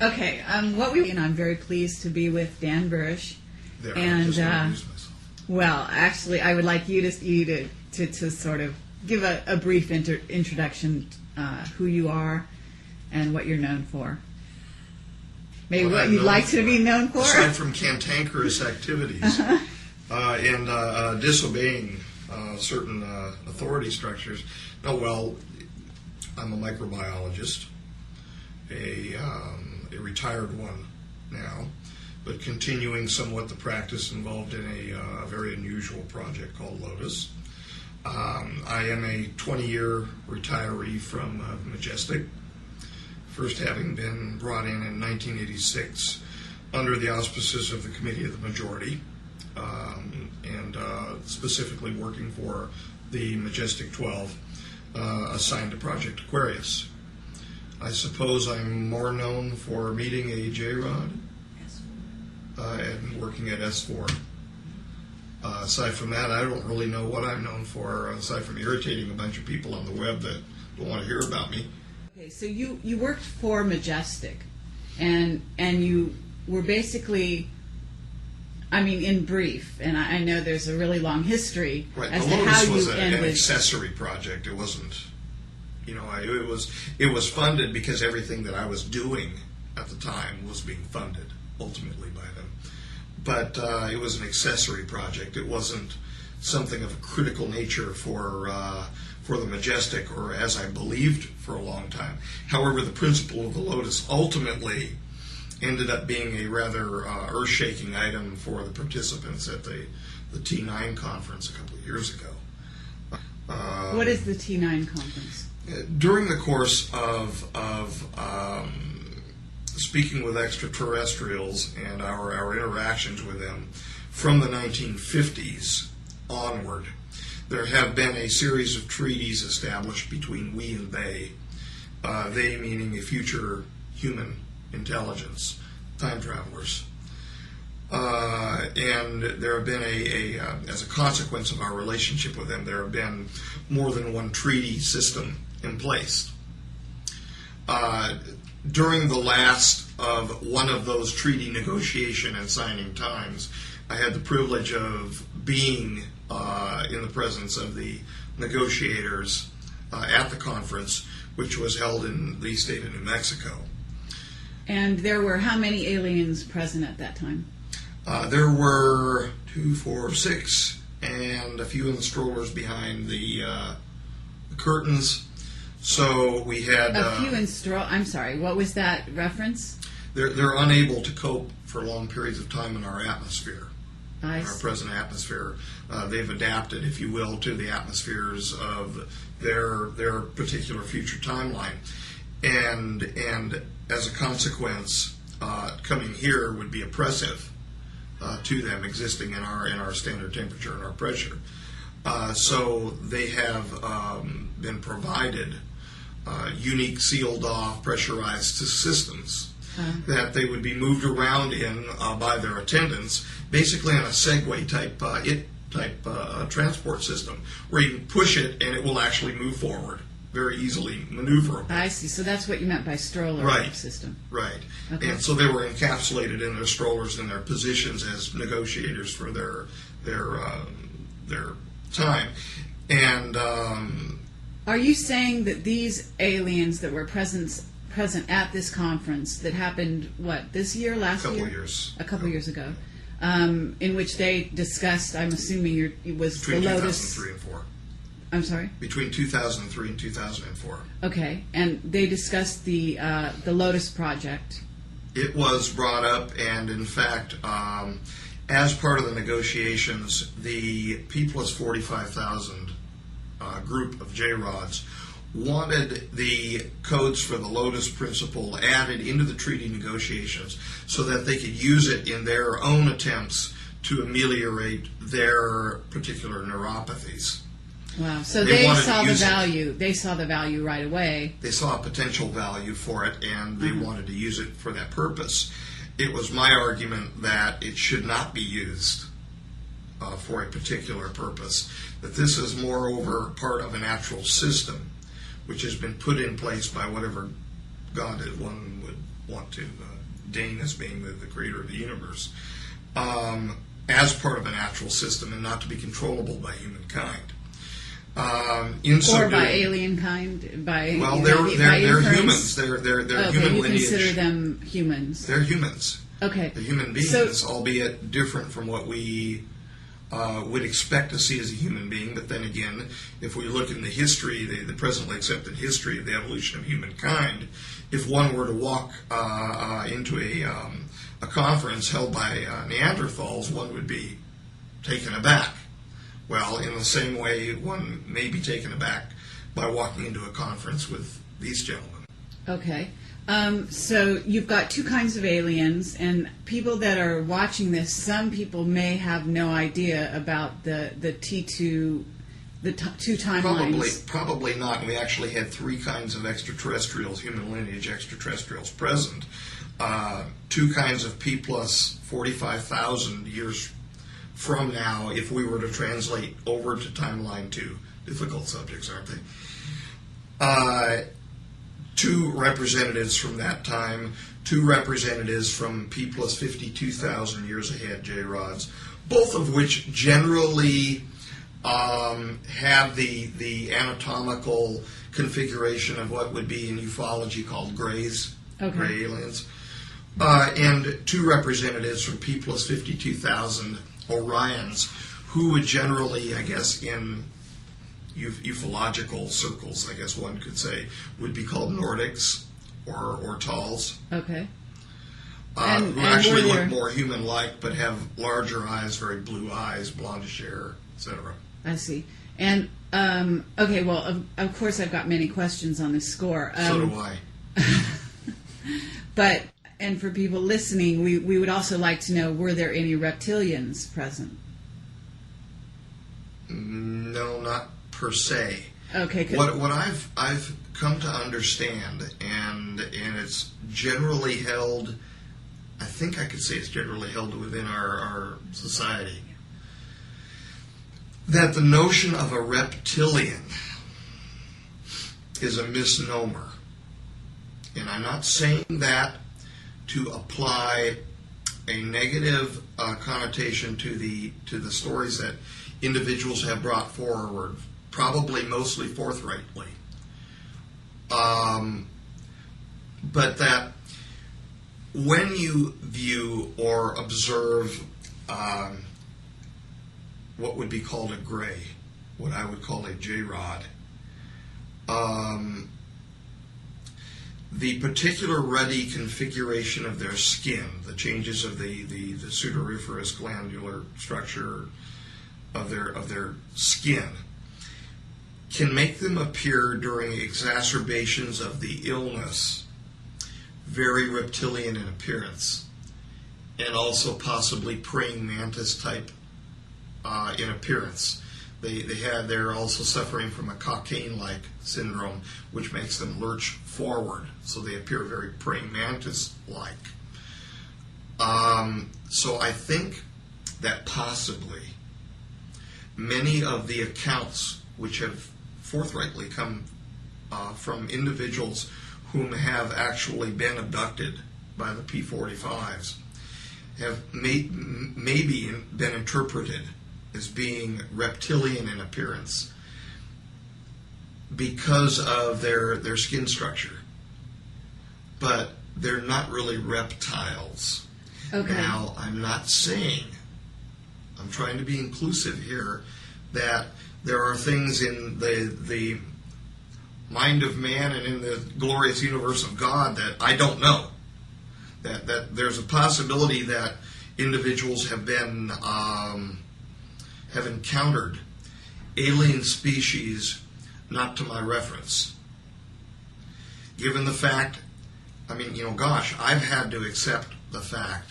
Okay, and I'm very pleased to be with Dan Burisch. There, And just introduce myself. well, actually, I would like you to sort of give a brief introduction, who you are and what you're known for. Maybe what you'd like to be known for. Aside from cantankerous activities and disobeying certain authority structures. No, well, I'm a microbiologist, a retired one now, but continuing somewhat the practice involved in a very unusual project called Lotus. I am a 20-year retiree from Majestic, first having been brought in 1986 under the auspices of the Committee of the Majority, and specifically working for the Majestic 12, assigned to Project Aquarius. I suppose I'm more known for meeting a J-Rod and working at S4. Aside from that, I don't really know what I'm known for, aside from irritating a bunch of people on the web that don't want to hear about me. Okay, so you worked for Majestic, and you were basically, I mean, in brief, and I know there's a really long history Right. as The to Lotus how you was an ended. accessory project. It wasn't, it was funded because everything that I was doing at the time was being funded ultimately by them. But it was an accessory project. It wasn't something of a critical nature for the Majestic, or as I believed for a long time. However, the principle of the Lotus ultimately ended up being a rather earth-shaking item for the participants at the T9 conference a couple of years ago. What is the T9 conference? During the course of speaking with extraterrestrials and our interactions with them from the 1950s onward, there have been a series of treaties established between we and they meaning a future human intelligence, time travelers. And there have been as a consequence of our relationship with them, there have been more than one treaty system in place. During the last of one of those treaty negotiation and signing times, I had the privilege of being in the presence of the negotiators at the conference, which was held in the state of New Mexico. And there were how many aliens present at that time? There were 2, 4, 6, and a few in the strollers behind the curtains. So we had A few in I'm sorry, what was that reference? They're unable to cope for long periods of time in our atmosphere, I our see. present atmosphere. They've adapted, if you will, to the atmospheres of their particular future timeline, and as a consequence, coming here would be oppressive to them, existing in our standard temperature and our pressure. So they have been provided unique, sealed-off, pressurized systems that they would be moved around in by their attendants, basically on a Segway type transport system, where you can push it and it will actually move forward, very easily maneuverable. I see. So that's what you meant by stroller Right. system. Right. Okay. And so they were encapsulated in their strollers in their positions as negotiators for their time. And Are you saying that these aliens that were present at this conference that happened, this year, last year? A couple years ago, in which they discussed, I'm assuming it was between the Lotus... 2003 and 4. I'm sorry? Between 2003 and 2004. Okay, and they discussed the Lotus project. It was brought up, and in fact, as part of the negotiations, the People's 45,000 group of J-Rods wanted the codes for the Lotus principle added into the treaty negotiations so that they could use it in their own attempts to ameliorate their particular neuropathies. Wow. So They they wanted saw to the use it. value. They saw the value right away. They saw a potential value for it, and they wanted to use it for that purpose. It was my argument that it should not be used for a particular purpose, that this is moreover part of a natural system which has been put in place by whatever God one would want to deign as being the creator of the universe, as part of a natural system and not to be controllable by humankind. Or by alien kind? They're humans. They're okay, human you lineage. Consider them humans. They're humans. Okay. They're human beings, albeit different from what we would expect to see as a human being. But then again, if we look in the history, the presently accepted history of the evolution of humankind, if one were to walk into a conference held by Neanderthals, one would be taken aback. Well, in the same way, one may be taken aback by walking into a conference with these gentlemen. Okay. So you've got two kinds of aliens, and people that are watching this, some people may have no idea about the T2, two timelines. Probably not. We actually had three kinds of extraterrestrials, human lineage extraterrestrials present. Two kinds of P plus 45,000 years from now, if we were to translate over to timeline 2. Difficult subjects, aren't they? Two representatives from that time, two representatives from P plus 52,000 years ahead, J-rods, both of which generally have the anatomical configuration of what would be in ufology called grays, gray aliens, and two representatives from P plus 52,000 Orions, who would generally, I guess, in ufological circles, I guess one could say, would be called Nordics or Tals. Okay. Who actually look more human-like, but have larger eyes, very blue eyes, blondish hair, etc. I see. And, okay, well, of course I've got many questions on this score. So do I. But, and for people listening, we would also like to know, were there any reptilians present? No, not per se. Okay. What I've come to understand, and it's generally held, I think I could say it's generally held within our society, that the notion of a reptilian is a misnomer. And I'm not saying that to apply a negative connotation to the stories that individuals have brought forward, probably mostly forthrightly. But that when you view or observe what would be called a gray, what I would call a J-rod, the particular ruddy configuration of their skin, the changes of the sudoriferous glandular structure of their skin, can make them appear during exacerbations of the illness very reptilian in appearance, and also possibly praying mantis type in appearance. They're also suffering from a cocaine-like syndrome, which makes them lurch forward, so they appear very praying mantis-like. So I think that possibly many of the accounts which have forthrightly come from individuals whom have actually been abducted by the P-45s have maybe been interpreted as being reptilian in appearance because of their skin structure. But they're not really reptiles. Okay. Now, I'm not saying, I'm trying to be inclusive here, that there are things in the mind of man and in the glorious universe of God that I don't know. That there's a possibility that individuals have been have encountered alien species not to my reference. Given the fact, I've had to accept the fact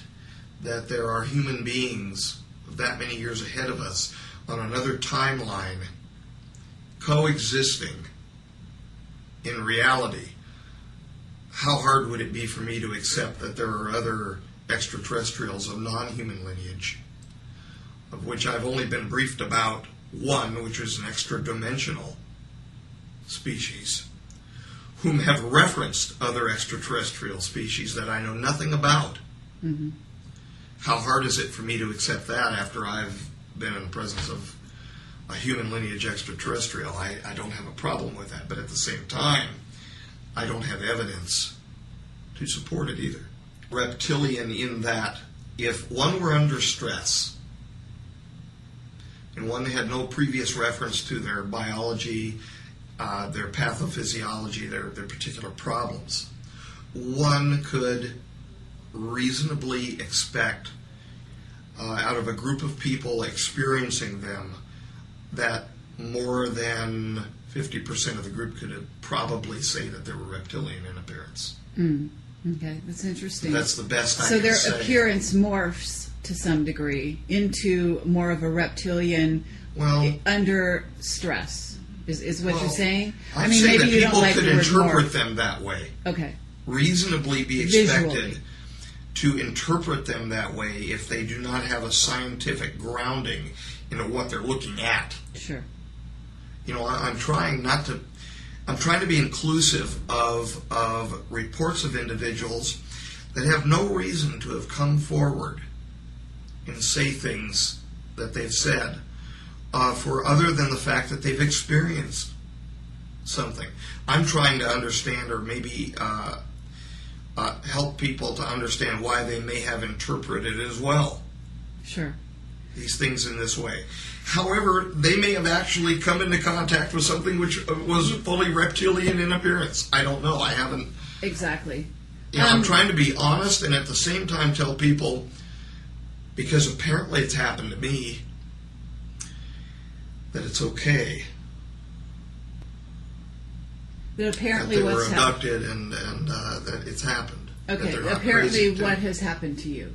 that there are human beings that many years ahead of us on another timeline coexisting in reality. How hard would it be for me to accept that there are other extraterrestrials of non-human lineage, of which I've only been briefed about one, which is an extra-dimensional species, whom have referenced other extraterrestrial species that I know nothing about. Mm-hmm. How hard is it for me to accept that after I've been in the presence of a human lineage extraterrestrial? I don't have a problem with that, but at the same time, I don't have evidence to support it either. Reptilian in that if one were under stress and one had no previous reference to their biology, their pathophysiology, their particular problems, one could reasonably expect out of a group of people experiencing them that more than 50% of the group could probably say that they were reptilian in appearance. Okay, that's interesting. That's the best I so can their say. appearance morphs to some degree into more of a reptilian under stress. Is what you're saying? I mean, maybe that you people don't like could the word interpret morph. them that way. Okay. Reasonably be expected Visually. to interpret them that way if they do not have a scientific grounding in what they're looking at. Sure. You know, I'm trying to be inclusive of reports of individuals that have no reason to have come forward and say things that they've said for other than the fact that they've experienced something. I'm trying to understand or maybe help people to understand why they may have interpreted it as well. Sure. These things in this way. However, they may have actually come into contact with something which was fully reptilian in appearance. I don't know. I haven't. Exactly. I'm trying to be honest and at the same time tell people, because apparently it's happened to me, that it's okay. That apparently that they were what's happened. abducted and that it's happened. Okay. That Apparently, what has happened to you?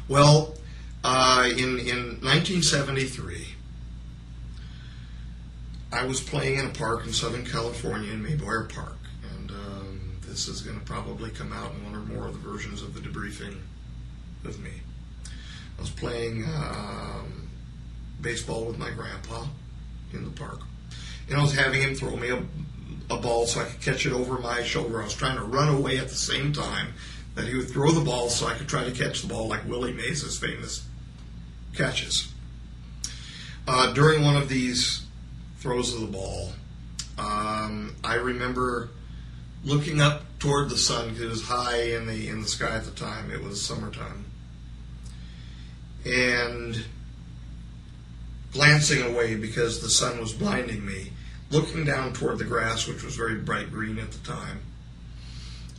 Well, in 1973, I was playing in a park in Southern California in Mayboyer Park, and this is going to probably come out in one or more of the versions of the debriefing with me. I was playing baseball with my grandpa in the park, and I was having him throw me a ball so I could catch it over my shoulder. I was trying to run away at the same time that he would throw the ball so I could try to catch the ball like Willie Mays' famous catches. During one of these throws of the ball, I remember looking up toward the sun because it was high in the sky at the time. It was summertime. And glancing away because the sun was blinding me, looking down toward the grass, which was very bright green at the time,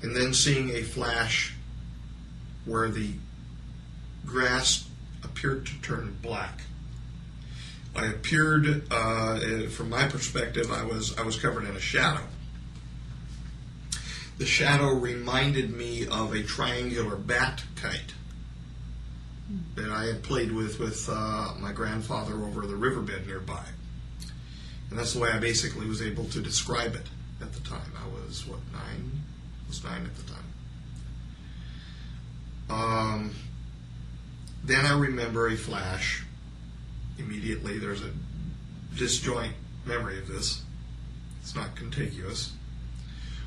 and then seeing a flash where the grass appeared to turn black. I appeared, from my perspective, I was covered in a shadow. The shadow reminded me of a triangular bat kite that I had played with my grandfather over the riverbed nearby. And that's the way I basically was able to describe it at the time. I was, 9? I was 9 at the time. Then I remember a flash. Immediately, there's a disjoint memory of this. It's not contiguous.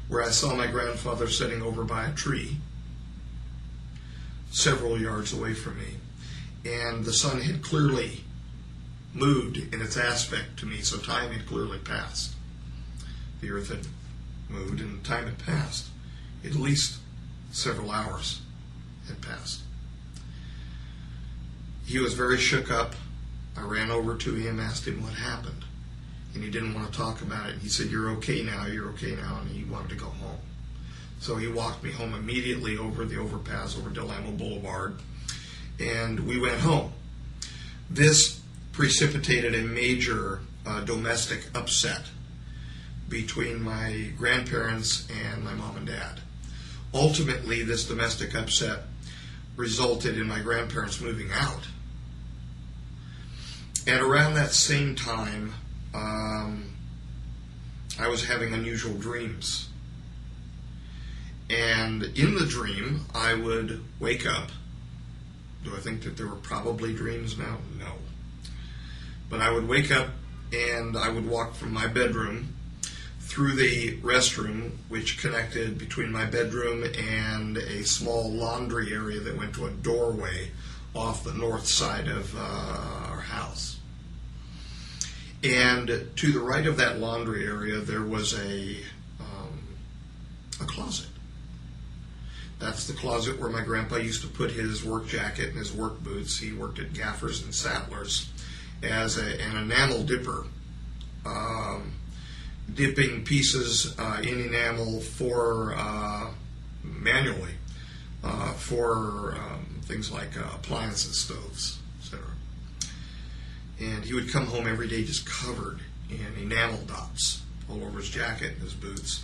Where I saw my grandfather sitting over by a tree several yards away from me. And the sun had clearly moved in its aspect to me, so time had clearly passed. The earth had moved and time had passed. At least several hours had passed. He was very shook up. I ran over to him, asked him what happened, and he didn't want to talk about it. He said, you're okay now, and he wanted to go home. So he walked me home immediately over the overpass, over Del Amo Boulevard, and we went home. This precipitated a major domestic upset between my grandparents and my mom and dad. Ultimately, this domestic upset resulted in my grandparents moving out. And around that same time, I was having unusual dreams. And in the dream, I would wake up. Do I think that there were probably dreams now? No. But I would wake up and I would walk from my bedroom through the restroom, which connected between my bedroom and a small laundry area that went to a doorway off the north side of our house. And to the right of that laundry area, there was a closet. That's the closet where my grandpa used to put his work jacket and his work boots. He worked at Gaffers and Sattlers as an enamel dipper, dipping pieces in enamel for manually for things like appliances, stoves, etc. And he would come home every day just covered in enamel dots all over his jacket and his boots.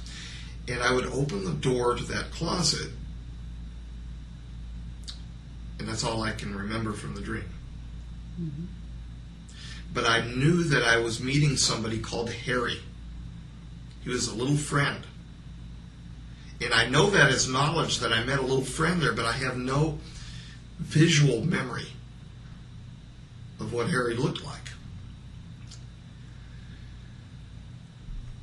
And I would open the door to that closet, and that's all I can remember from the dream. Mm-hmm. But I knew that I was meeting somebody called Harry. He was a little friend. And I know that as knowledge that I met a little friend there, but I have no visual memory of what Harry looked like.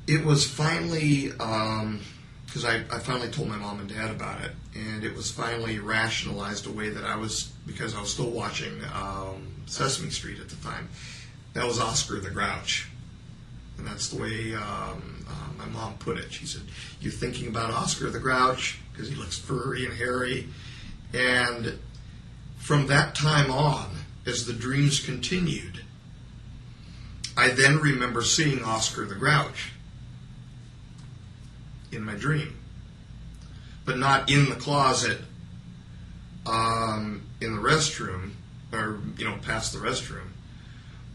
It was finally, because I finally told my mom and dad about it, and it was finally rationalized away that because I was still watching Sesame Street at the time, that was Oscar the Grouch. And that's the way my mom put it. She said, "You're thinking about Oscar the Grouch because he looks furry and hairy." And from that time on, as the dreams continued, I then remember seeing Oscar the Grouch in my dream, but not in the closet, in the restroom, or past the restroom.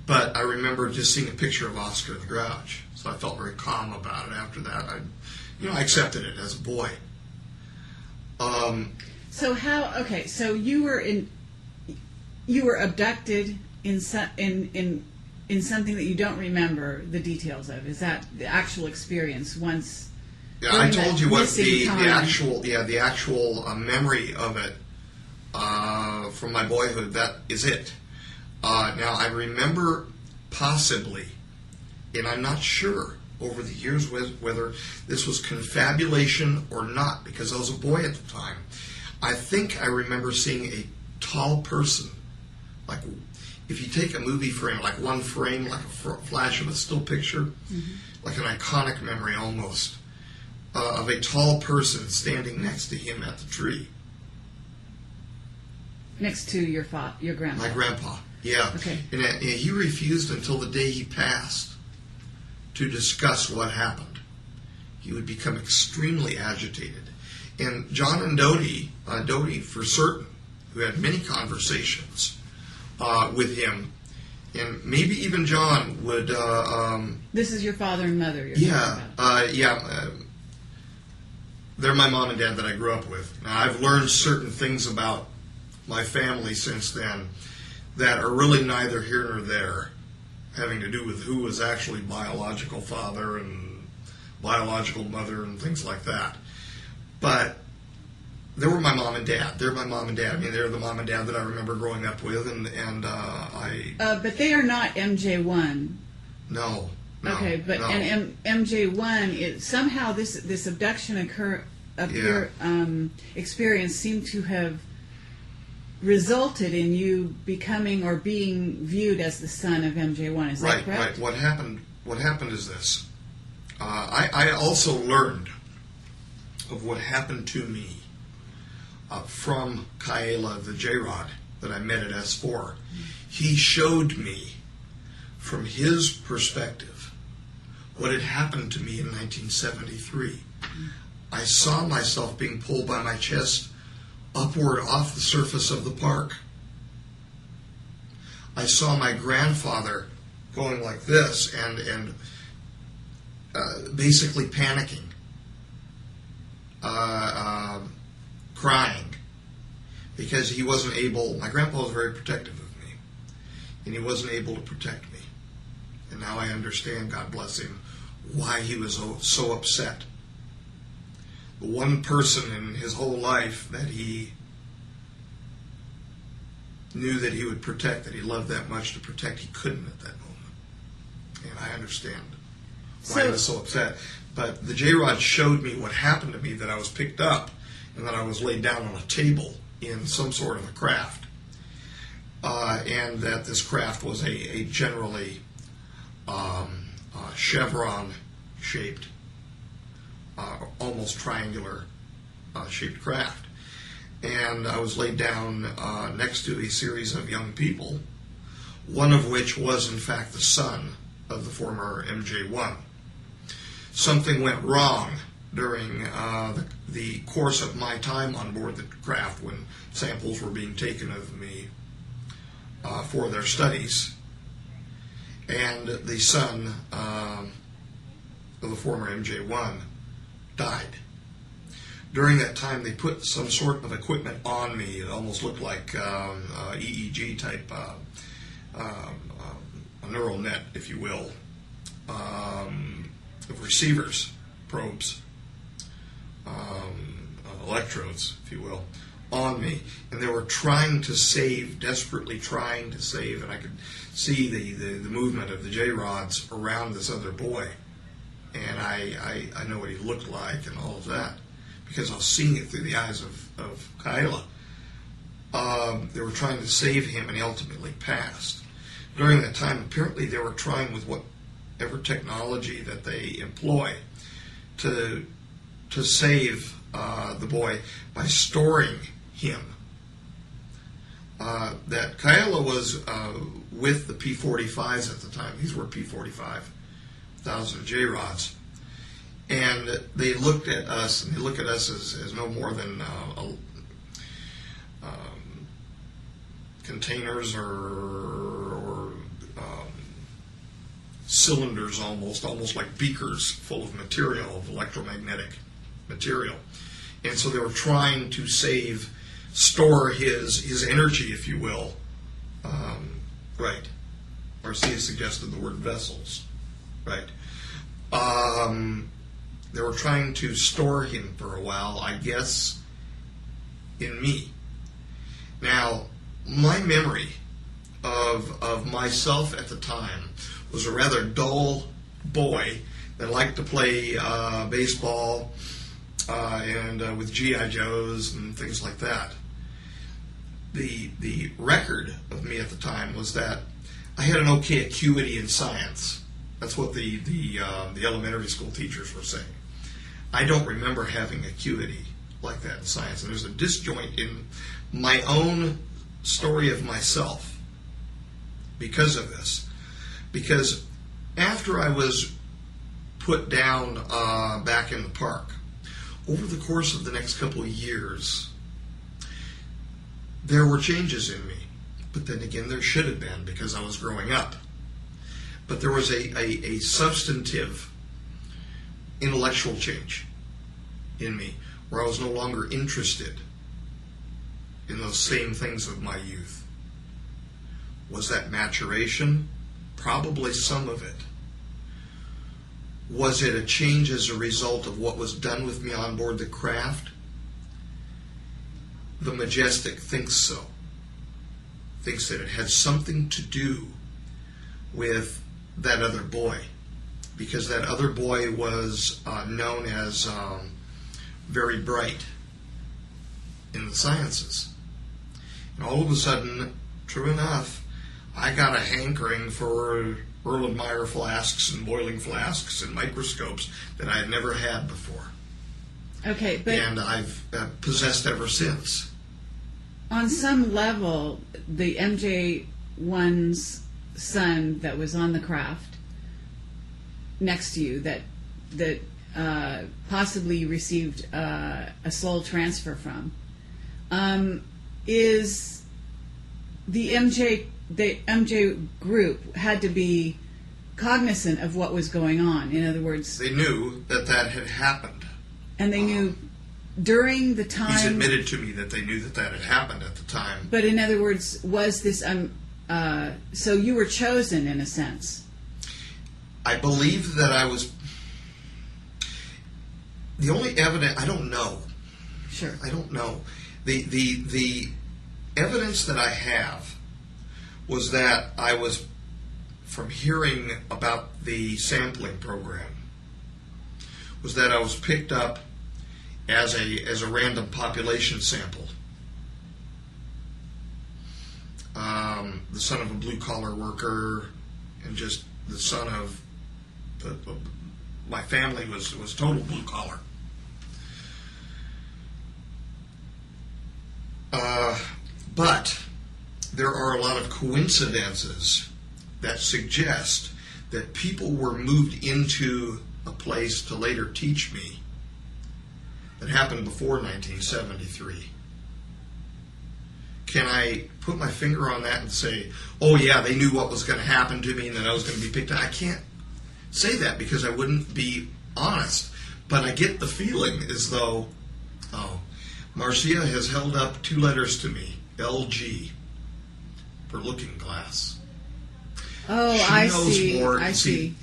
But I remember just seeing a picture of Oscar the Grouch, so I felt very calm about it. After that, I accepted it as a boy. So you were abducted in something that you don't remember the details of. Is that the actual experience once? Yeah, I told you what the actual memory of it from my boyhood. That is it. Now I remember possibly, and I'm not sure over the years whether this was confabulation or not, because I was a boy at the time. I think I remember seeing a tall person, like if you take a movie frame, like one frame, like a flash of a still picture, mm-hmm. like an iconic memory almost, of a tall person standing next to him at the tree. Next to your grandpa. My grandpa, yeah. Okay. And he refused until the day he passed to discuss what happened. He would become extremely agitated. And John and Dodie for certain, who had many conversations with him, and maybe even John would... this is your father and mother you're talking about. They're my mom and dad that I grew up with. Now, I've learned certain things about my family since then that are really neither here nor there, having to do with who was actually biological father and biological mother and things like that. But they were my mom and dad. They're my mom and dad. I mean, they're the mom and dad that I remember growing up with, and I... But they are not MJ1. No. Okay, but no. And MJ1, somehow this abduction experience seemed to have resulted in you becoming or being viewed as the son of MJ1. Is that correct? Right. What happened is this. I also learned of what happened to me from Kaela, the J-Rod that I met at S4. He showed me from his perspective what had happened to me in 1973. I saw myself being pulled by my chest upward off the surface of the park. I saw my grandfather going like this and basically panicking, crying, because he wasn't able. My grandpa was very protective of me, and he wasn't able to protect me. And now I understand, God bless him, why he was so upset. The one person in his whole life that he knew that he would protect, that he loved that much to protect, he couldn't at that moment. And I understand why he was so upset. But the J-Rod showed me what happened to me, that I was picked up and that I was laid down on a table in some sort of a craft. And that this craft was a generally chevron-shaped, almost triangular shaped craft. And I was laid down next to a series of young people, one of which was in fact the son of the former MJ1. Something went wrong during the course of my time on board the craft when samples were being taken of me for their studies, and the son of the former MJ1 died. During that time, they put some sort of equipment on me. It almost looked like EEG type, a neural net, if you will, of receivers, probes, electrodes, if you will, on me. And they were trying to save, desperately trying to save, and I could see the movement of the J-rods around this other boy. And I know what he looked like and all of that, because I was seeing it through the eyes of Kyla. They were trying to save him, and he ultimately passed. During that time, apparently they were trying with whatever technology that they employ to save the boy by storing him. That Kyla was with the P-45s at the time. These were P-45,000 J-rods. And they looked at us, and they look at us as no more than containers or cylinders, almost like beakers full of material, of electromagnetic material. And so they were trying to store his energy, if you will. Right. Marcia suggested the word vessels. Right. They were trying to store him for a while, I guess, in me. Now, my memory of myself at the time was a rather dull boy that liked to play baseball and with G.I. Joes and things like that. The record of me at the time was that I had an okay acuity in science. That's what the elementary school teachers were saying. I don't remember having acuity like that in science. And there's a disjoint in my own story of myself because of this. Because after I was put down back in the park, over the course of the next couple of years, there were changes in me. But then again, there should have been, because I was growing up. But there was a substantive intellectual change in me, where I was no longer interested in those same things of my youth. Was that maturation? Probably some of it. Was it a change as a result of what was done with me on board the craft? The Majestic thinks so. Thinks that it had something to do with that other boy, because that other boy was known as very bright in the sciences. And all of a sudden, true enough, I got a hankering for Erlenmeyer flasks and boiling flasks and microscopes that I had never had before. Okay, but... And I've possessed ever since. On some level, the MJ1's son that was on the craft next to you, that possibly you received a soul transfer from, is the MJ group had to be cognizant of what was going on. In other words, they knew that had happened, and they knew during the time. He's admitted to me that they knew that had happened at the time. But in other words, was this so you were chosen in a sense? I believe that I was. The only evidence, I don't know. Sure. I don't know. The evidence that I have was that I was, from hearing about the sampling program, was that I was picked up as a random population sample. The son of a blue-collar worker, and just the son of my family was total blue-collar. But there are a lot of coincidences that suggest that people were moved into a place to later teach me that happened before 1973. Can I put my finger on that and say, oh yeah, they knew what was going to happen to me and that I was going to be picked up? I can't say that because I wouldn't be honest. But I get the feeling as though, Marcia has held up 2 letters to me, LG, for looking glass. Oh, I see. I see.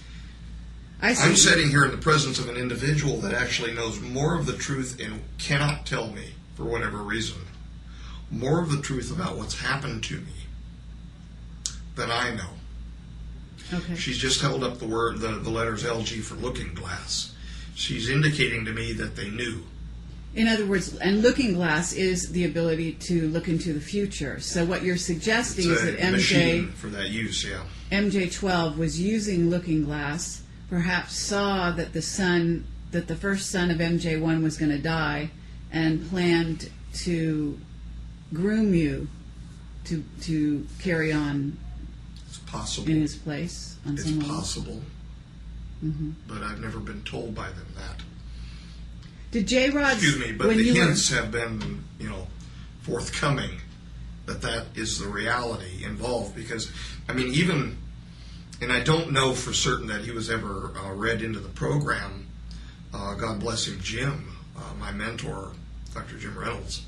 I'm sitting here in the presence of an individual that actually knows more of the truth and cannot tell me, for whatever reason, more of the truth about what's happened to me than I know. Okay. She's just held up the letters LG for looking glass. She's indicating to me that they knew. In other words, and looking glass is the ability to look into the future. So what you're suggesting is that machine for that use, yeah. MJ12 was using looking glass, perhaps saw that the first son of MJ1 was going to die, and planned to groom you to carry on. It's possible. In his place. It's possible. Mm-hmm. But I've never been told by them that. Did J-Rod's... Excuse me, but the hints have been, forthcoming that is the reality involved. Because, even, and I don't know for certain that he was ever read into the program. God bless him, Jim, my mentor, Dr. Jim Reynolds.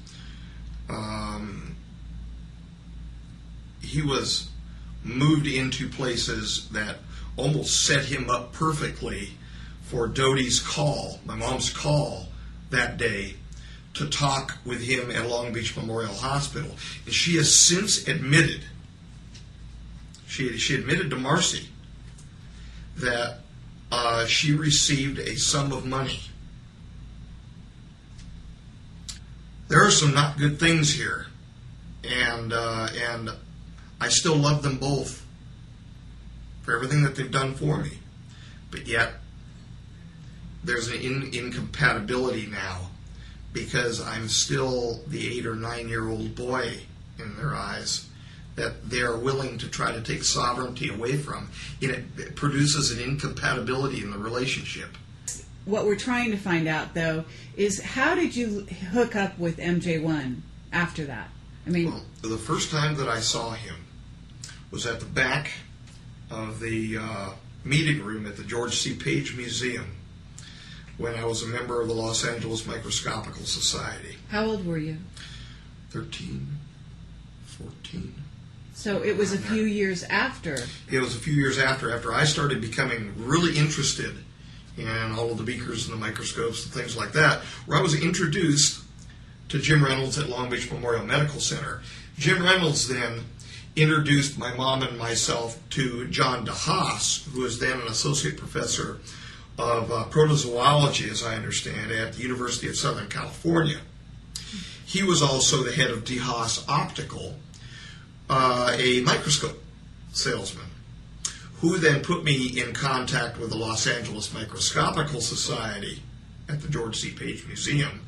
He was moved into places that almost set him up perfectly for Dodie's call, my mom's call that day, to talk with him at Long Beach Memorial Hospital. And she has since admitted, she admitted to Marcy that she received a sum of money. There are some not good things here, and I still love them both for everything that they've done for me. But yet, there's an incompatibility now because I'm still the 8 or 9 year old boy in their eyes that they're willing to try to take sovereignty away from. And it produces an incompatibility in the relationship. What we're trying to find out, though, is how did you hook up with MJ1 after that? Well, the first time that I saw him was at the back of the meeting room at the George C. Page Museum when I was a member of the Los Angeles Microscopical Society. How old were you? 13, 14. So it was a few years after. It was a few years after I started becoming really interested in all of the beakers and the microscopes and things like that, where I was introduced to Jim Reynolds at Long Beach Memorial Medical Center. Jim Reynolds then introduced my mom and myself to John DeHaas, who was then an associate professor of protozoology, as I understand, at the University of Southern California. He was also the head of DeHaas Optical, a microscope salesman, who then put me in contact with the Los Angeles Microscopical Society at the George C. Page Museum,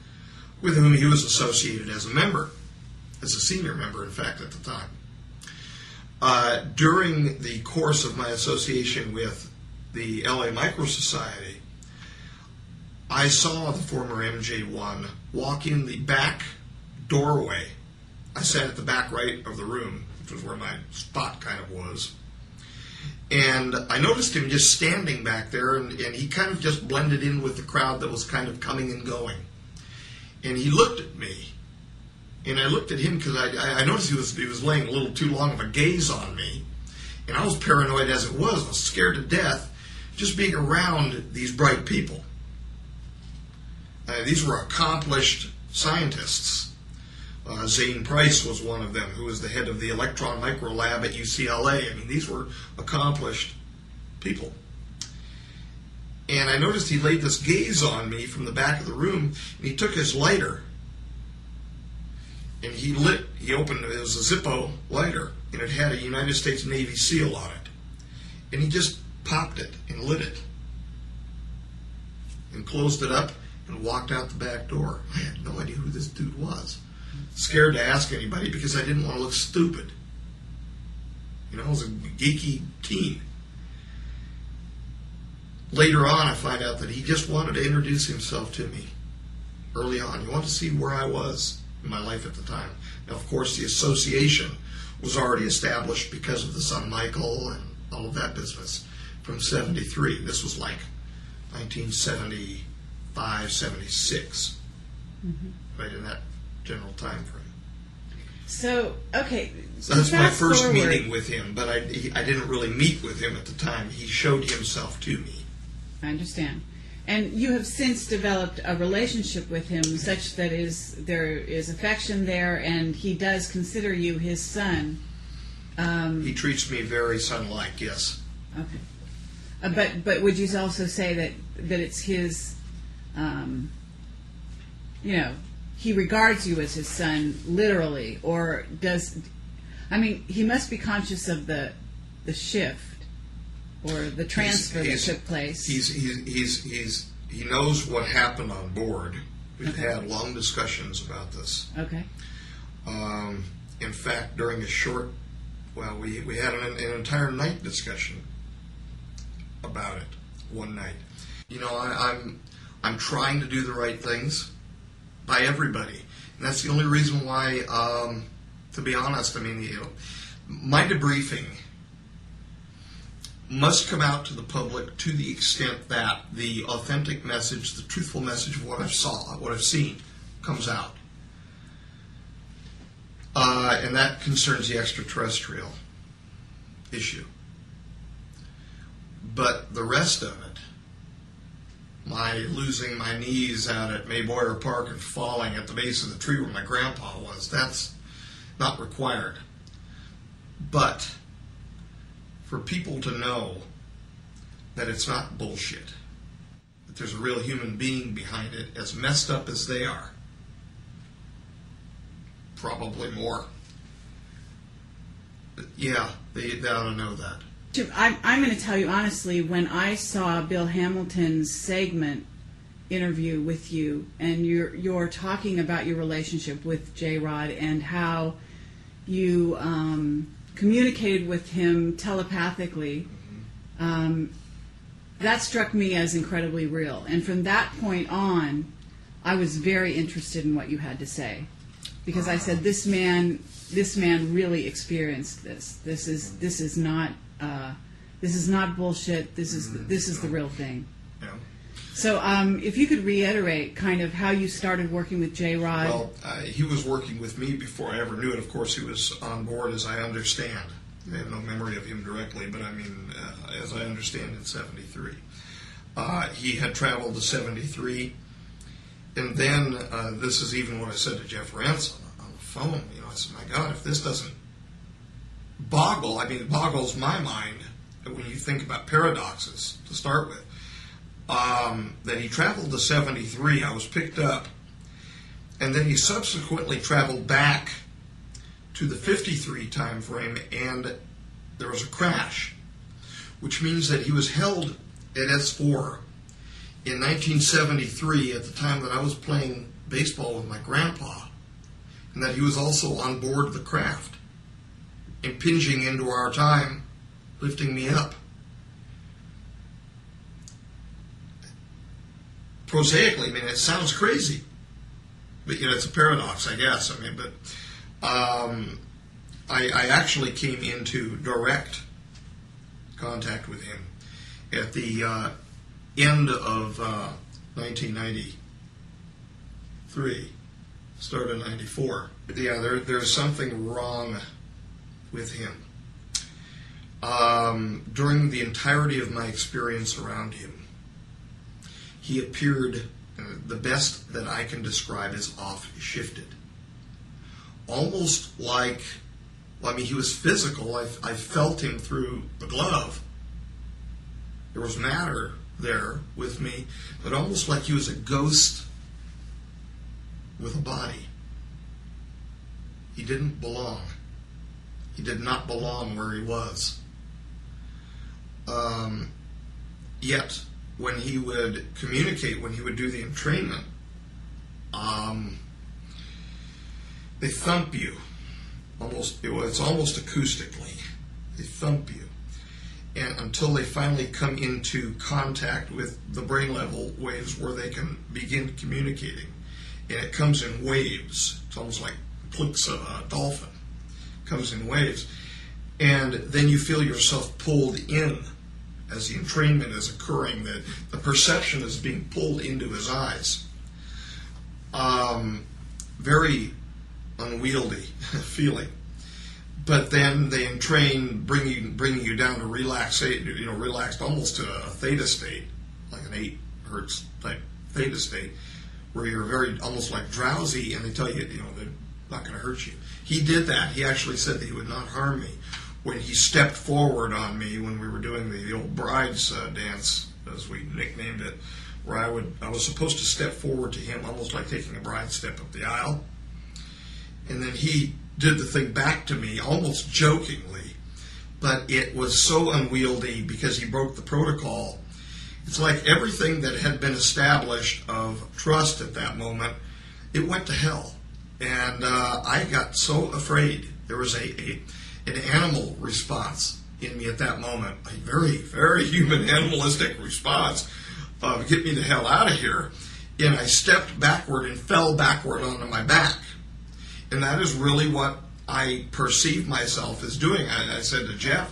with whom he was associated as a member, as a senior member, in fact, at the time. During the course of my association with the LA Micro Society, I saw the former MJ1 walk in the back doorway. I sat at the back right of the room, which was where my spot kind of was. And I noticed him just standing back there, and he kind of just blended in with the crowd that was kind of coming and going. And he looked at me, and I looked at him because I noticed he was laying a little too long of a gaze on me. And I was paranoid as it was. I was scared to death just being around these bright people. These were accomplished scientists. Zane Price was one of them, who was the head of the Electron Micro Lab at UCLA. These were accomplished people. And I noticed he laid this gaze on me from the back of the room, and he took his lighter, and he opened it. It was a Zippo lighter, and it had a United States Navy seal on it. And he just popped it and lit it, and closed it up, and walked out the back door. I had no idea who this dude was. Scared to ask anybody because I didn't want to look stupid. I was a geeky teen. Later on, I find out that he just wanted to introduce himself to me early on. He wanted to see where I was in my life at the time. Now, of course, the association was already established because of the son Michael and all of that business from 73. This was like 1975, 76, right in that general time frame. So, okay. So that's my first meeting with him, but I didn't really meet with him at the time. He showed himself to me. I understand. And you have since developed a relationship with him such that there is affection there, and he does consider you his son. He treats me very son-like, yes. Okay. But would you also say that it's his, he regards you as his son literally, or he must be conscious of the shift or the transfer that took place. He knows what happened on board. We've had long discussions about this. Okay. In fact, during we had an entire night discussion about it one night. I'm trying to do the right things by everybody, and that's the only reason why. To be honest, my debriefing must come out to the public to the extent that the authentic message, the truthful message of what I've seen, comes out. And that concerns the extraterrestrial issue. But the rest of it, my losing my knees out at Mayboyer Park and falling at the base of the tree where my grandpa was, that's not required. But for people to know that it's not bullshit, that there's a real human being behind it, as messed up as they are, probably more. Yeah, they ought to know that. I'm going to tell you honestly, when I saw Bill Hamilton's segment interview with you, and you're talking about your relationship with J-Rod and how you communicated with him telepathically, that struck me as incredibly real. And from that point on, I was very interested in what you had to say, because I said, this man really experienced this. This is not bullshit. This is the real thing. Yeah. So if you could reiterate kind of how you started working with J-Rod. Well, he was working with me before I ever knew it. Of course, he was on board, as I understand. I have no memory of him directly, but as I understand, in 73. He had traveled to 73, and then this is even what I said to Jeff Rance on the phone. I said, my God, if this doesn't it boggles my mind when you think about paradoxes to start with. That he traveled to 73, I was picked up, and then he subsequently traveled back to the 53 time frame, and there was a crash, which means that he was held at S4 in 1973 at the time that I was playing baseball with my grandpa, and that he was also on board the craft, impinging into our time, lifting me up. Prosaically, it sounds crazy, but it's a paradox, I guess. But I actually came into direct contact with him at the end of 1993, start of 94. Yeah, there's something wrong with him. During the entirety of my experience around him, he appeared, the best that I can describe as off-shifted. Almost like, he was physical. I felt him through the glove. There was matter there with me, but almost like he was a ghost with a body. He didn't belong. He did not belong where he was. Yet, when he would communicate, when he would do the entrainment, they thump you. It's almost acoustically. They thump you. And until they finally come into contact with the brain level waves where they can begin communicating. And it comes in waves. It's almost like clicks of a dolphin. It comes in waves. And then you feel yourself pulled in as the entrainment is occurring, that the perception is being pulled into his eyes. Very unwieldy feeling. But then they entrain, bringing you down to relaxed almost to a theta state, like an 8 hertz type theta state, where you're very almost like drowsy, and they tell you, they're not going to hurt you. He did that. He actually said that he would not harm me. When he stepped forward on me when we were doing the old bride's dance, as we nicknamed it, where I was supposed to step forward to him, almost like taking a bride step up the aisle, and then he did the thing back to me, almost jokingly, but it was so unwieldy because he broke the protocol. It's like everything that had been established of trust at that moment, it went to hell. And I got so afraid. There was an animal response in me at that moment, a very, very human animalistic response of get me the hell out of here. And I stepped backward and fell backward onto my back. And that is really what I perceived myself as doing. I said to Jeff,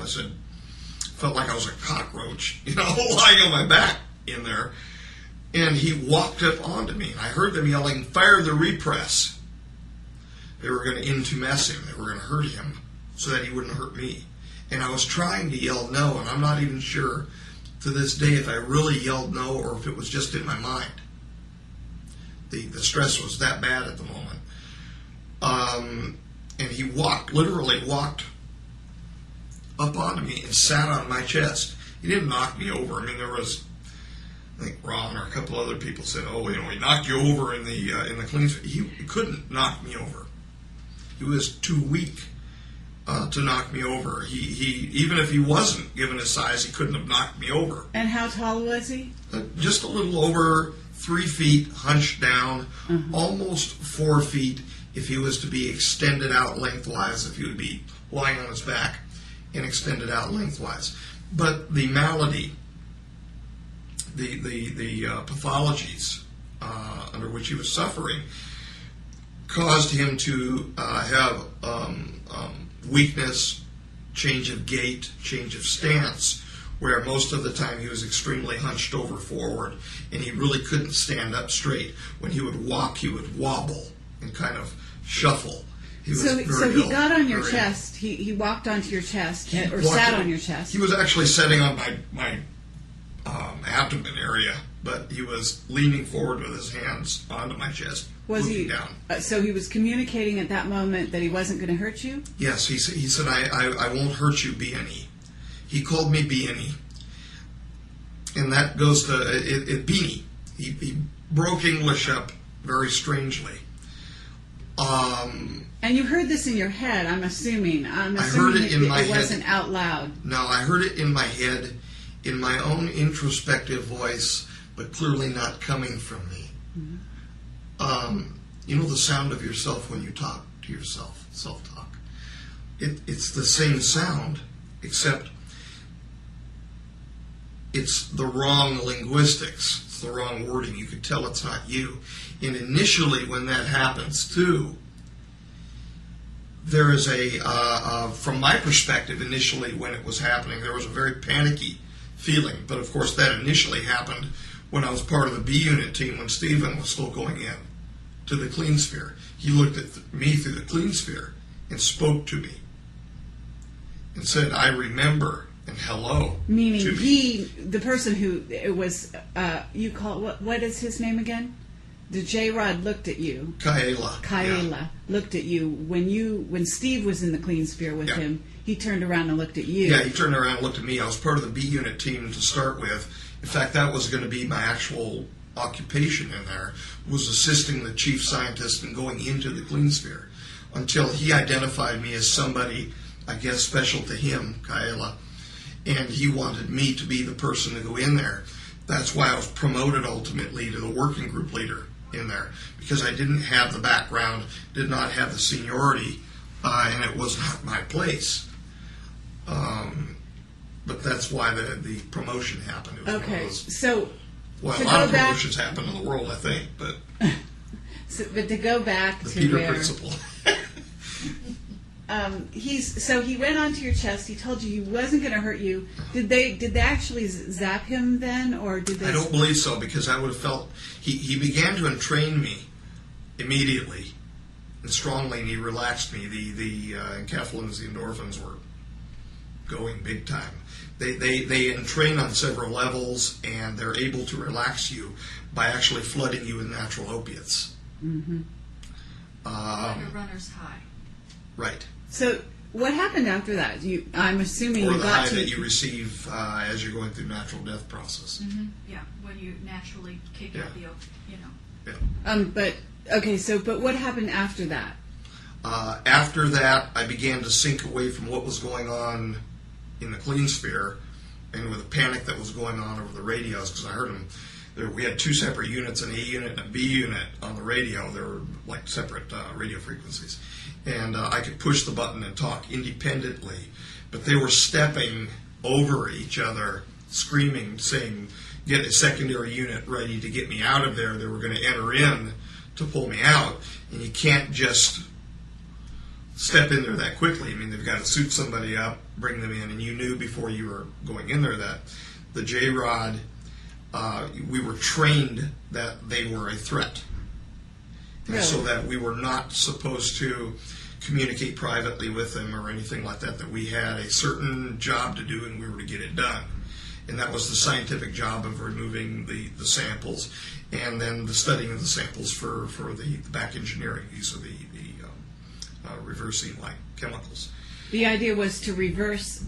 felt like I was a cockroach, lying on my back in there. And he walked up onto me. And I heard them yelling, "Fire the repress." They were going to intumesce him. They were going to hurt him so that he wouldn't hurt me. And I was trying to yell no, and I'm not even sure to this day if I really yelled no or if it was just in my mind. The stress was that bad at the moment. And he literally walked up onto me and sat on my chest. He didn't knock me over. I mean, there was, I think Ron or a couple other people said, he knocked you over in the clean. He couldn't knock me over. He was too weak to knock me over. He even if he wasn't given his size, he couldn't have knocked me over. And how tall was he? Just a little over 3 feet, hunched down, almost 4 feet if he was to be extended out lengthwise, if he would be lying on his back and extended out lengthwise. But the malady, the pathologies under which he was suffering caused him to have weakness, change of gait, change of stance, where most of the time he was extremely hunched over forward, and he really couldn't stand up straight. When he would walk, he would wobble and kind of shuffle. So he got on your chest. He walked onto your chest, or sat on your chest. He was actually sitting on my abdomen area, but he was leaning forward with his hands onto my chest, looking down. So he was communicating at that moment that he wasn't going to hurt you? Yes, he said, I won't hurt you, Beanie. He called me Beanie. And that goes to Beanie. He broke English up very strangely. And you heard this in your head, I'm assuming. I heard it in my head. It wasn't out loud. No, I heard it in my head, in my own introspective voice, but clearly not coming from me. Mm-hmm. You know the sound of yourself when you talk to yourself, self-talk. It's the same sound, except it's the wrong linguistics. It's the wrong wording. You could tell it's not you. And initially, when that happens, too, there is from my perspective, initially when it was happening, there was a very panicky feeling. But, of course, that initially happened when I was part of the B unit team when Stephen was still going in to the clean sphere. He looked at me through the clean sphere and spoke to me and said, "I remember," and hello. Meaning to he, the person who it was, you call, what is his name again? the J-Rod looked at you. Kaela Looked at you when Steve was in the clean sphere with him. He turned around and looked at you. Yeah, he turned around and looked at me. I was part of the B unit team to start with. In fact, that was going to be my actual occupation in there, was assisting the chief scientist in going into the clean sphere, until he identified me as somebody, I guess, special to him, Kaela, and he wanted me to be the person to go in there. That's why I was promoted ultimately to the working group leader in there, because I didn't have the background, did not have the seniority, and it was not my place. But that's why the promotion happened. It was Okay, one of those, so well, to a lot of go back- promotions happen in the world, I think, but but to go back the to Peter where principle. he went onto your chest. He told you he wasn't going to hurt you. Did they actually zap him then, or did they? I don't believe so, because I would have felt he began to entrain me immediately and strongly, and he relaxed me. The enkephalins, the endorphins were going big time. They entrain on several levels, and they're able to relax you by actually flooding you with natural opiates. Mm-hmm. Like a runner's high. Right. So what happened after that? I'm assuming Or you the got high to that you receive as you're going through natural death process. Mm-hmm. Yeah, when you naturally kick out the, Yeah. But okay. But what happened after that? After that, I began to sink away from what was going on in the clean sphere, and with the panic that was going on over the radios, because I heard them. We had two separate units, an A unit and a B unit on the radio. They were like separate radio frequencies. And I could push the button and talk independently. But they were stepping over each other, screaming, saying, get a secondary unit ready to get me out of there. They were going to enter in to pull me out. And you can't just step in there that quickly. I mean, they've got to suit somebody up, bring them in. And you knew before you were going in there that the J-Rod... we were trained that they were a threat. Really? So that we were not supposed to communicate privately with them or anything like that, that we had a certain job to do and we were to get it done. And that was the scientific job of removing the samples and then the studying of the samples for the back engineering, use of the reversing like chemicals. The idea was to reverse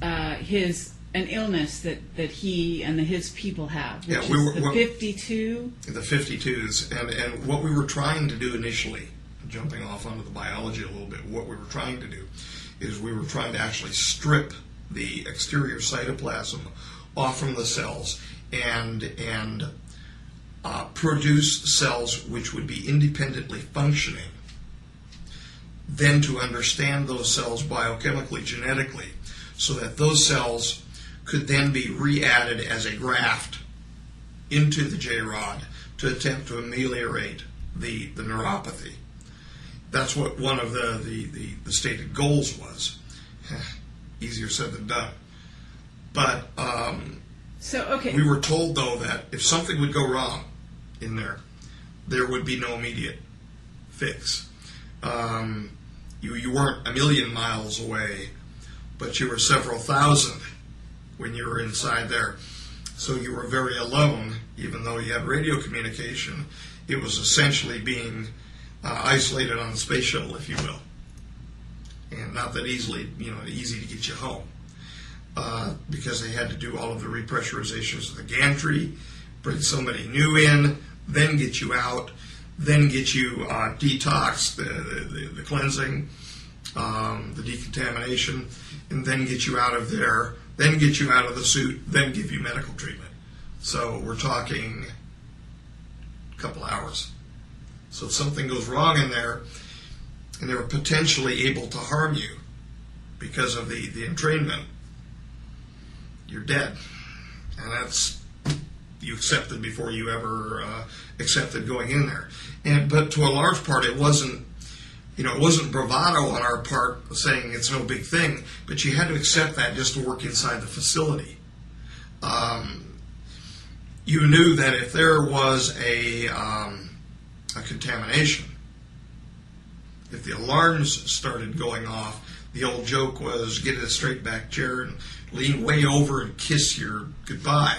an illness that he and his people have, which is the 52. The 52s, and what we were trying to do initially, jumping off onto the biology a little bit, what we were trying to do is we were trying to actually strip the exterior cytoplasm off from the cells and produce cells which would be independently functioning, then to understand those cells biochemically, genetically, so that those cells could then be re-added as a graft into the J-Rod to attempt to ameliorate the neuropathy. That's what one of the stated goals was. Easier said than done. But we were told, though, that if something would go wrong in there would be no immediate fix. You weren't a million miles away, but you were several thousand when you were inside there. So you were very alone, even though you had radio communication. It was essentially being isolated on the space shuttle, if you will. And not that easy to get you home. Because they had to do all of the repressurizations of the gantry, bring somebody new in, then get you out, then get you detox, the cleansing, the decontamination, and then get you out of there, then get you out of the suit, then give you medical treatment. So we're talking a couple hours. So if something goes wrong in there, and they were potentially able to harm you because of the entrainment, you're dead. And that's, you accepted before you ever accepted going in there. But to a large part, it wasn't bravado on our part saying it's no big thing, but you had to accept that just to work inside the facility. You knew that if there was a contamination, if the alarms started going off, the old joke was get in a straight back chair and lean way over and kiss your goodbye.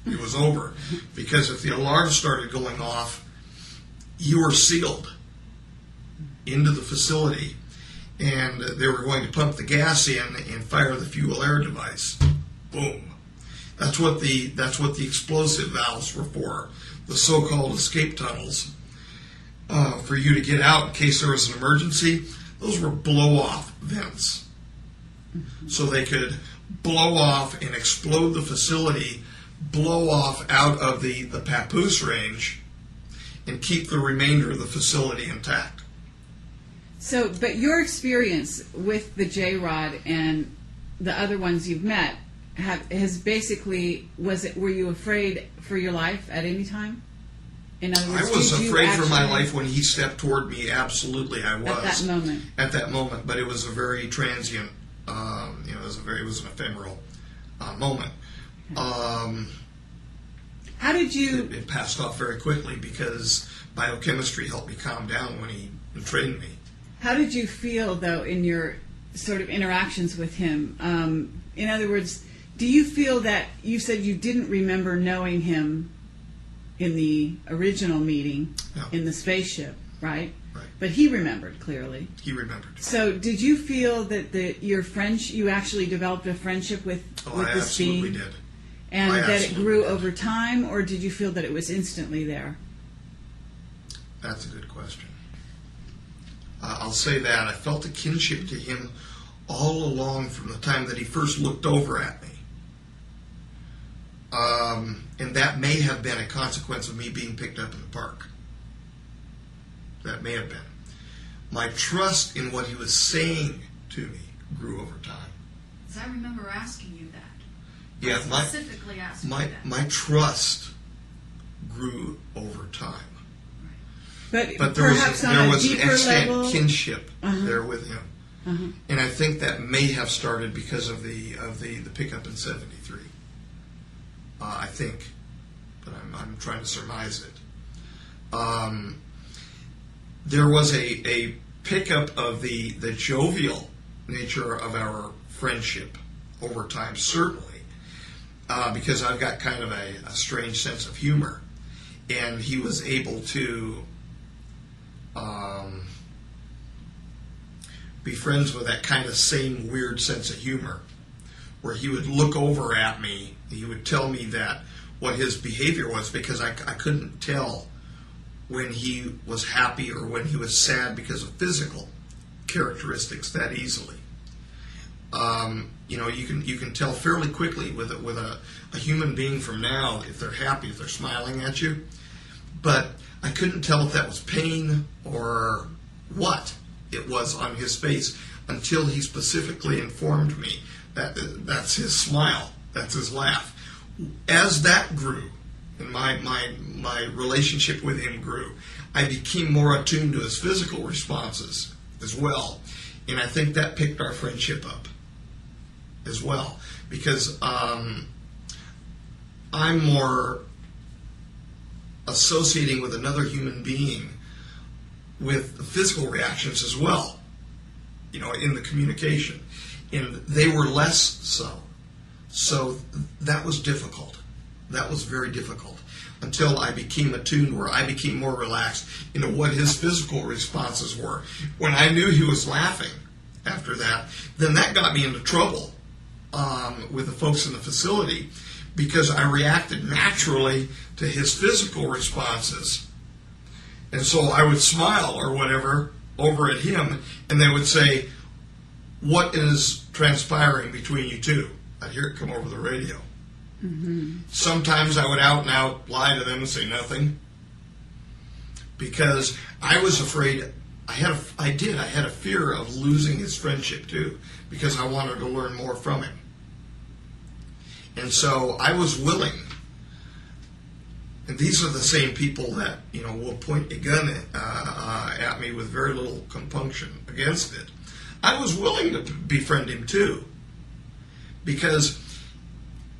It was over. Because if the alarms started going off you were sealed into the facility, and they were going to pump the gas in and fire the fuel air device. Boom. That's what the explosive valves were for, the so-called escape tunnels. For you to get out in case there was an emergency, those were blow-off vents. So they could blow off and explode the facility, blow off out of the papoose range, and keep the remainder of the facility intact. So, but your experience with the J-Rod and the other ones you've met has basically, were you afraid for your life at any time? In other words, I was afraid for my actually, life when he stepped toward me. Absolutely, I was. At that moment. At that moment, but it was a very transient. It was an ephemeral moment. How did you? It passed off very quickly because biochemistry helped me calm down when he trained me. How did you feel, though, in your sort of interactions with him? In other words, do you feel that you said you didn't remember knowing him in the original meeting in the spaceship, right? Right. But he remembered clearly. He remembered. So, did you feel that you actually developed a friendship with this being? I absolutely did. And that it grew did. over time, or did you feel that it was instantly there? That's a good question. I'll say that I felt a kinship to him all along from the time that he first looked over at me. And that may have been a consequence of me being picked up in the park. That may have been. My trust in what he was saying to me grew over time. Because I remember asking you that. Yeah, specifically asking you that. My trust grew over time. But there perhaps was an deeper extant level kinship there with him. And I think that may have started because of the pickup in '73. I think, but I'm trying to surmise it. There was a pickup of the jovial nature of our friendship over time, certainly, because I've got kind of a strange sense of humor, and he was able to be friends with that kind of same weird sense of humor, where he would look over at me, he would tell me that what his behavior was, because I couldn't tell when he was happy or when he was sad because of physical characteristics that easily. You can tell fairly quickly with a human being from now if they're happy, if they're smiling at you. But I couldn't tell if that was pain or what it was on his face until he specifically informed me that that's his smile, that's his laugh. As that grew, and my relationship with him grew, I became more attuned to his physical responses as well. And I think that picked our friendship up as well, because I'm more associating with another human being with the physical reactions as well, in the communication. And they were less so. So that was difficult. That was very difficult until I became attuned, where I became more relaxed into what his physical responses were. When I knew he was laughing after that, then that got me into trouble with the folks in the facility, because I reacted naturally to his physical responses. And so I would smile or whatever over at him, and they would say, "What is transpiring between you two?" I'd hear it come over the radio. Mm-hmm. Sometimes I would out and out lie to them and say nothing, because I was afraid. I had a fear of losing his friendship too, because I wanted to learn more from him. And so I was willing. And these are the same people that will point a gun at me with very little compunction against it. I was willing to befriend him too, because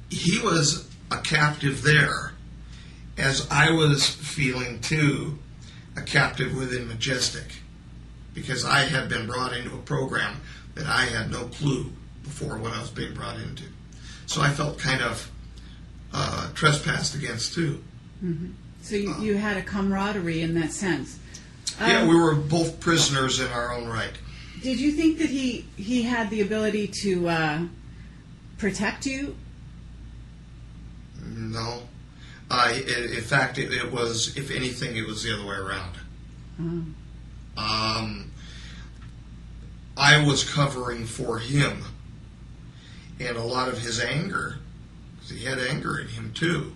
he was a captive there, as I was feeling too a captive within Majestic, because I had been brought into a program that I had no clue before what I was being brought into. So I felt kind of trespassed against too. Mm-hmm. So you had a camaraderie in that sense. Yeah, we were both prisoners in our own right. Did you think that he had the ability to protect you? No. In fact, it was, if anything, it was the other way around. I was covering for him, and a lot of his anger, because he had anger in him too,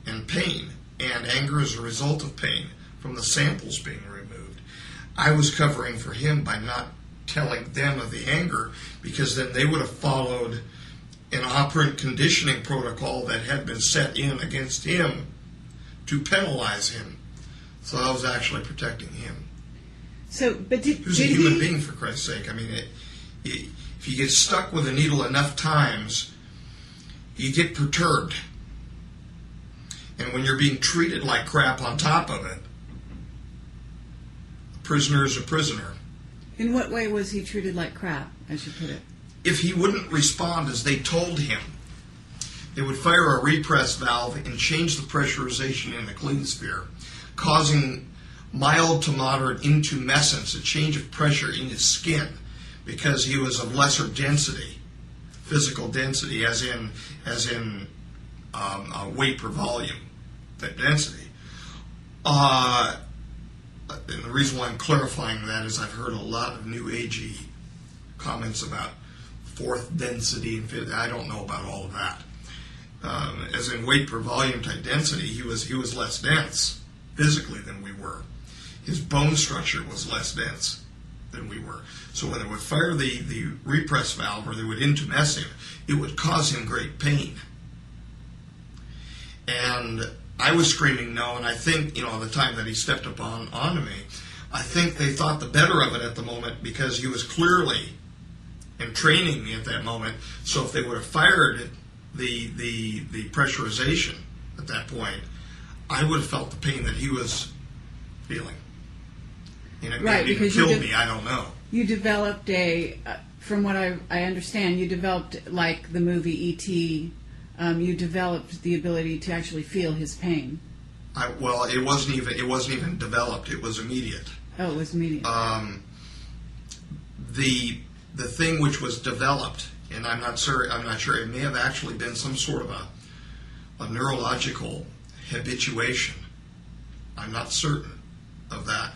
and pain, and anger as a result of pain from the samples being removed. I was covering for him by not telling them of the anger, because then they would have followed an operant conditioning protocol that had been set in against him to penalize him. So I was actually protecting him. So, but did Who's a human being, for Christ's sake? I mean, if you get stuck with a needle enough times, you get perturbed. And when you're being treated like crap on top of it, a prisoner is a prisoner. In what way was he treated like crap, as you put it? If he wouldn't respond as they told him, they would fire a repress valve and change the pressurization in the clean sphere, causing mild to moderate intumescence, a change of pressure in his skin, because he was of lesser density, physical density, as in weight per volume, that density. And the reason why I'm clarifying that is I've heard a lot of new agey comments about fourth density and fifth. I don't know about all of that. As in weight per volume type density, he was less dense physically than we were. His bone structure was less dense than we were. So when they would fire the repress valve, or they would intumesce him, it would cause him great pain. And I was screaming no, and I think, the time that he stepped up onto me, I think they thought the better of it at the moment, because he was clearly in training me at that moment. So if they would have fired the pressurization at that point, I would have felt the pain that he was feeling. And it Right, maybe even because killed me, I don't know. You developed from what I understand, you developed, like the movie E.T., you developed the ability to actually feel his pain. Well, it wasn't even developed. It was immediate. Oh, it was immediate. The thing which was developed, and I'm not sure. It may have actually been some sort of a neurological habituation. I'm not certain of that.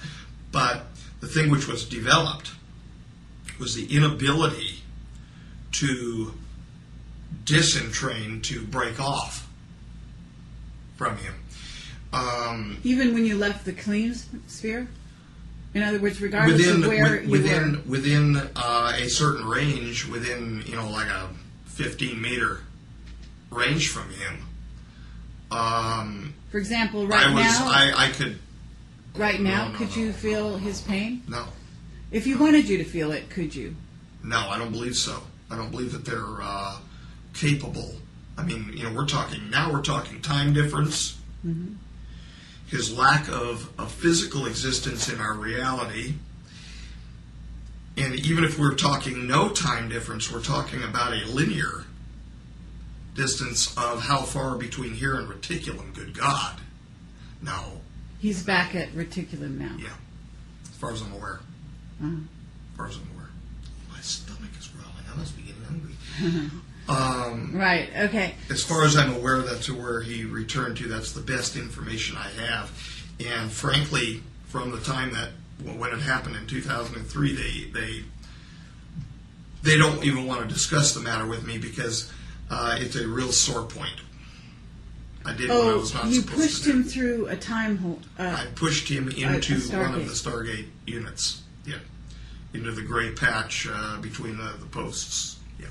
But the thing which was developed was the inability to disentrain, to break off from him. Even when you left the clean sphere? In other words, regardless of where you were? Within a certain range, within, like a 15-meter range from him. For example, now? I could... Right now, could you feel his pain? No. If you wanted you to feel it, could you? No, I don't believe so. I don't believe that they're capable. I mean, we're talking time difference. Mm-hmm. His lack of physical existence in our reality. And even if we're talking no time difference, we're talking about a linear distance of how far between here and reticulum, good God. No. He's back at reticulum now. Yeah, as far as I'm aware. Uh-huh. As far as I'm aware. My stomach is growling. I must be getting hungry. Right, okay. As far as I'm aware, that's where he returned to. That's the best information I have. And frankly, from the time that, when it happened in 2003, they don't even want to discuss the matter with me, because it's a real sore point. I did what I was not supposed to do. You pushed him through a time hole. I pushed him into one of the Stargate units. Yeah, into the gray patch between the posts. Yeah.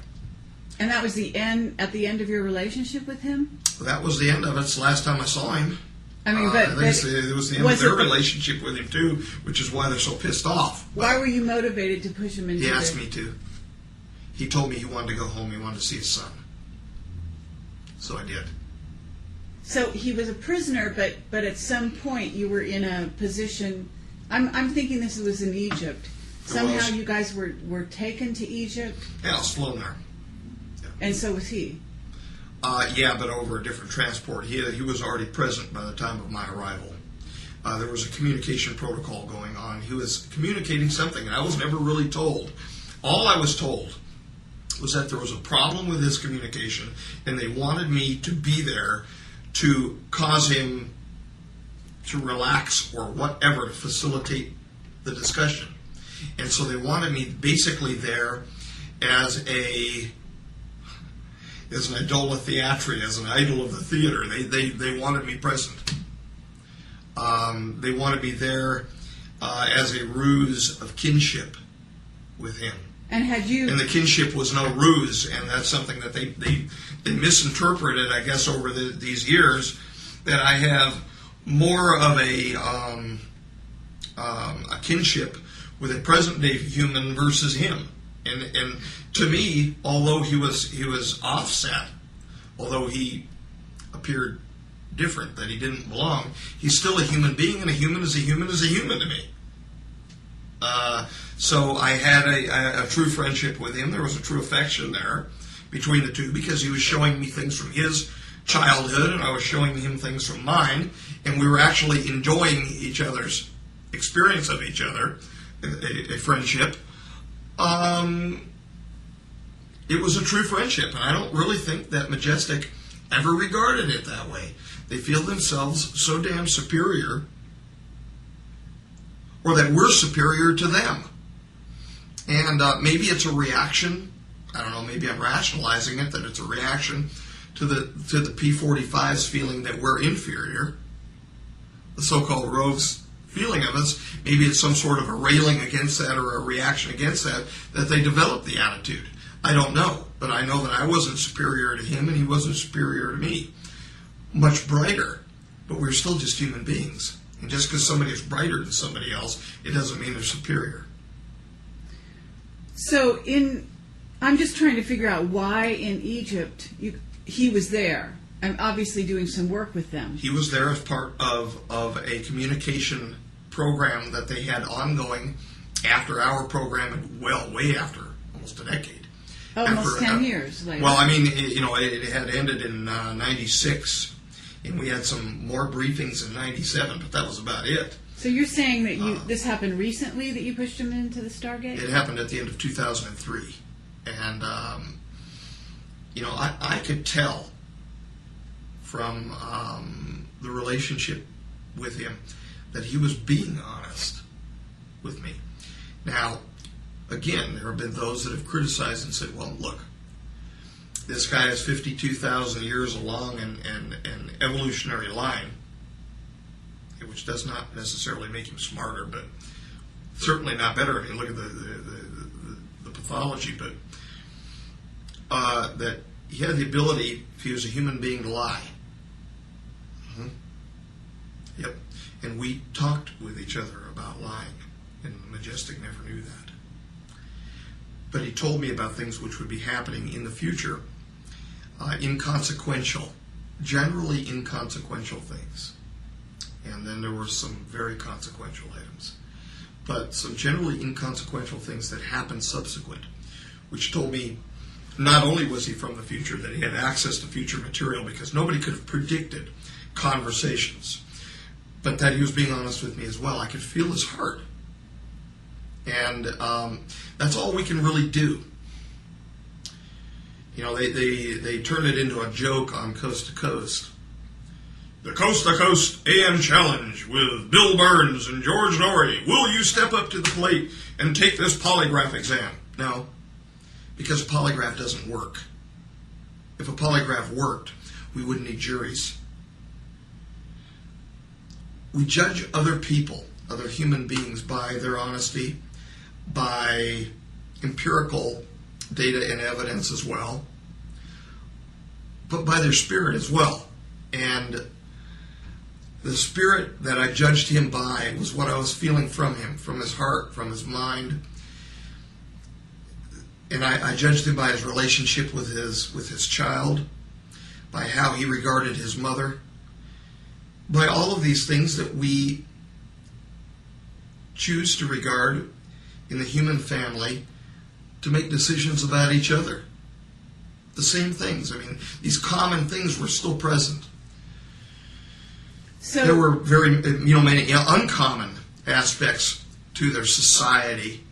And that was the end. At the end of your relationship with him. That was the end of it. It's the last time I saw him. I mean, I think it was the end of their relationship with him too, which is why they're so pissed off. Why were you motivated to push him into? He asked me to. He told me he wanted to go home. He wanted to see his son. So I did. So he was a prisoner, but at some point you were in a position. I'm thinking this was in Egypt. Somehow you guys were taken to Egypt. Yeah, I was flown there. Yeah. And so was he. Yeah, but over a different transport. He was already present by the time of my arrival. There was a communication protocol going on. He was communicating something, and I was never really told. All I was told was that there was a problem with his communication, and they wanted me to be there to cause him to relax or whatever to facilitate the discussion. And so they wanted me basically there as an idola theatri, as an idol of the theater. They wanted me present. They wanted me there as a ruse of kinship with him. And and the kinship was no ruse, and that's something that they misinterpreted, I guess, over these years, that I have more of a kinship with a present-day human versus him. And to me, although he was offset, although he appeared different, that he didn't belong, he's still a human being, and a human is a human is a human to me. So I had a true friendship with him. There was a true affection there between the two, because he was showing me things from his childhood, and I was showing him things from mine, and we were actually enjoying each other's experience of each other, a friendship. It was a true friendship, and I don't really think that Majestic ever regarded it that way. They feel themselves so damn superior, or that we're superior to them. And maybe it's a reaction. I don't know, maybe I'm rationalizing it, that it's a reaction to the P-45's feeling that we're inferior. The so-called rogues' feeling of us, maybe it's some sort of a railing against that or a reaction against that they developed the attitude. I don't know, but I know that I wasn't superior to him and he wasn't superior to me. Much brighter, but we're still just human beings. And just because somebody is brighter than somebody else, it doesn't mean they're superior. So I'm just trying to figure out why in Egypt he was there. I'm obviously doing some work with them. He was there as part of a communication program that they had ongoing after our program, and way after, almost a decade. Almost 10 years later. Well, I mean, it had ended in 96, and we had some more briefings in 97, but that was about it. So you're saying that this happened recently, that you pushed him into the Stargate? It happened at the end of 2003. And, I could tell from the relationship with him that he was being honest with me. Now, again, there have been those that have criticized and said, well, look, this guy is 52,000 years along an evolutionary line, which does not necessarily make him smarter, but certainly not better if you look at the pathology, but that he had the ability, if he was a human being, to lie. Mm-hmm. Yep. And we talked with each other about lying, and Majestic never knew that. But he told me about things which would be happening in the future, generally inconsequential things. And then there were some very consequential items. But some generally inconsequential things that happened subsequent, which told me not only was he from the future, that he had access to future material, because nobody could have predicted conversations, but that he was being honest with me as well. I could feel his heart. And that's all we can really do. You know, they turned it into a joke on Coast to Coast. The Coast to Coast AM Challenge with Bill Burns and George Norrie. Will you step up to the plate and take this polygraph exam? No, because a polygraph doesn't work. If a polygraph worked, we wouldn't need juries. We judge other people, other human beings, by their honesty, by empirical data and evidence as well, but by their spirit as well. And the spirit that I judged him by was what I was feeling from him, from his heart, from his mind. And I judged him by his relationship with his child, by how he regarded his mother, by all of these things that we choose to regard in the human family to make decisions about each other. the same things. I mean, these common things were still present. So there were many uncommon aspects to their society,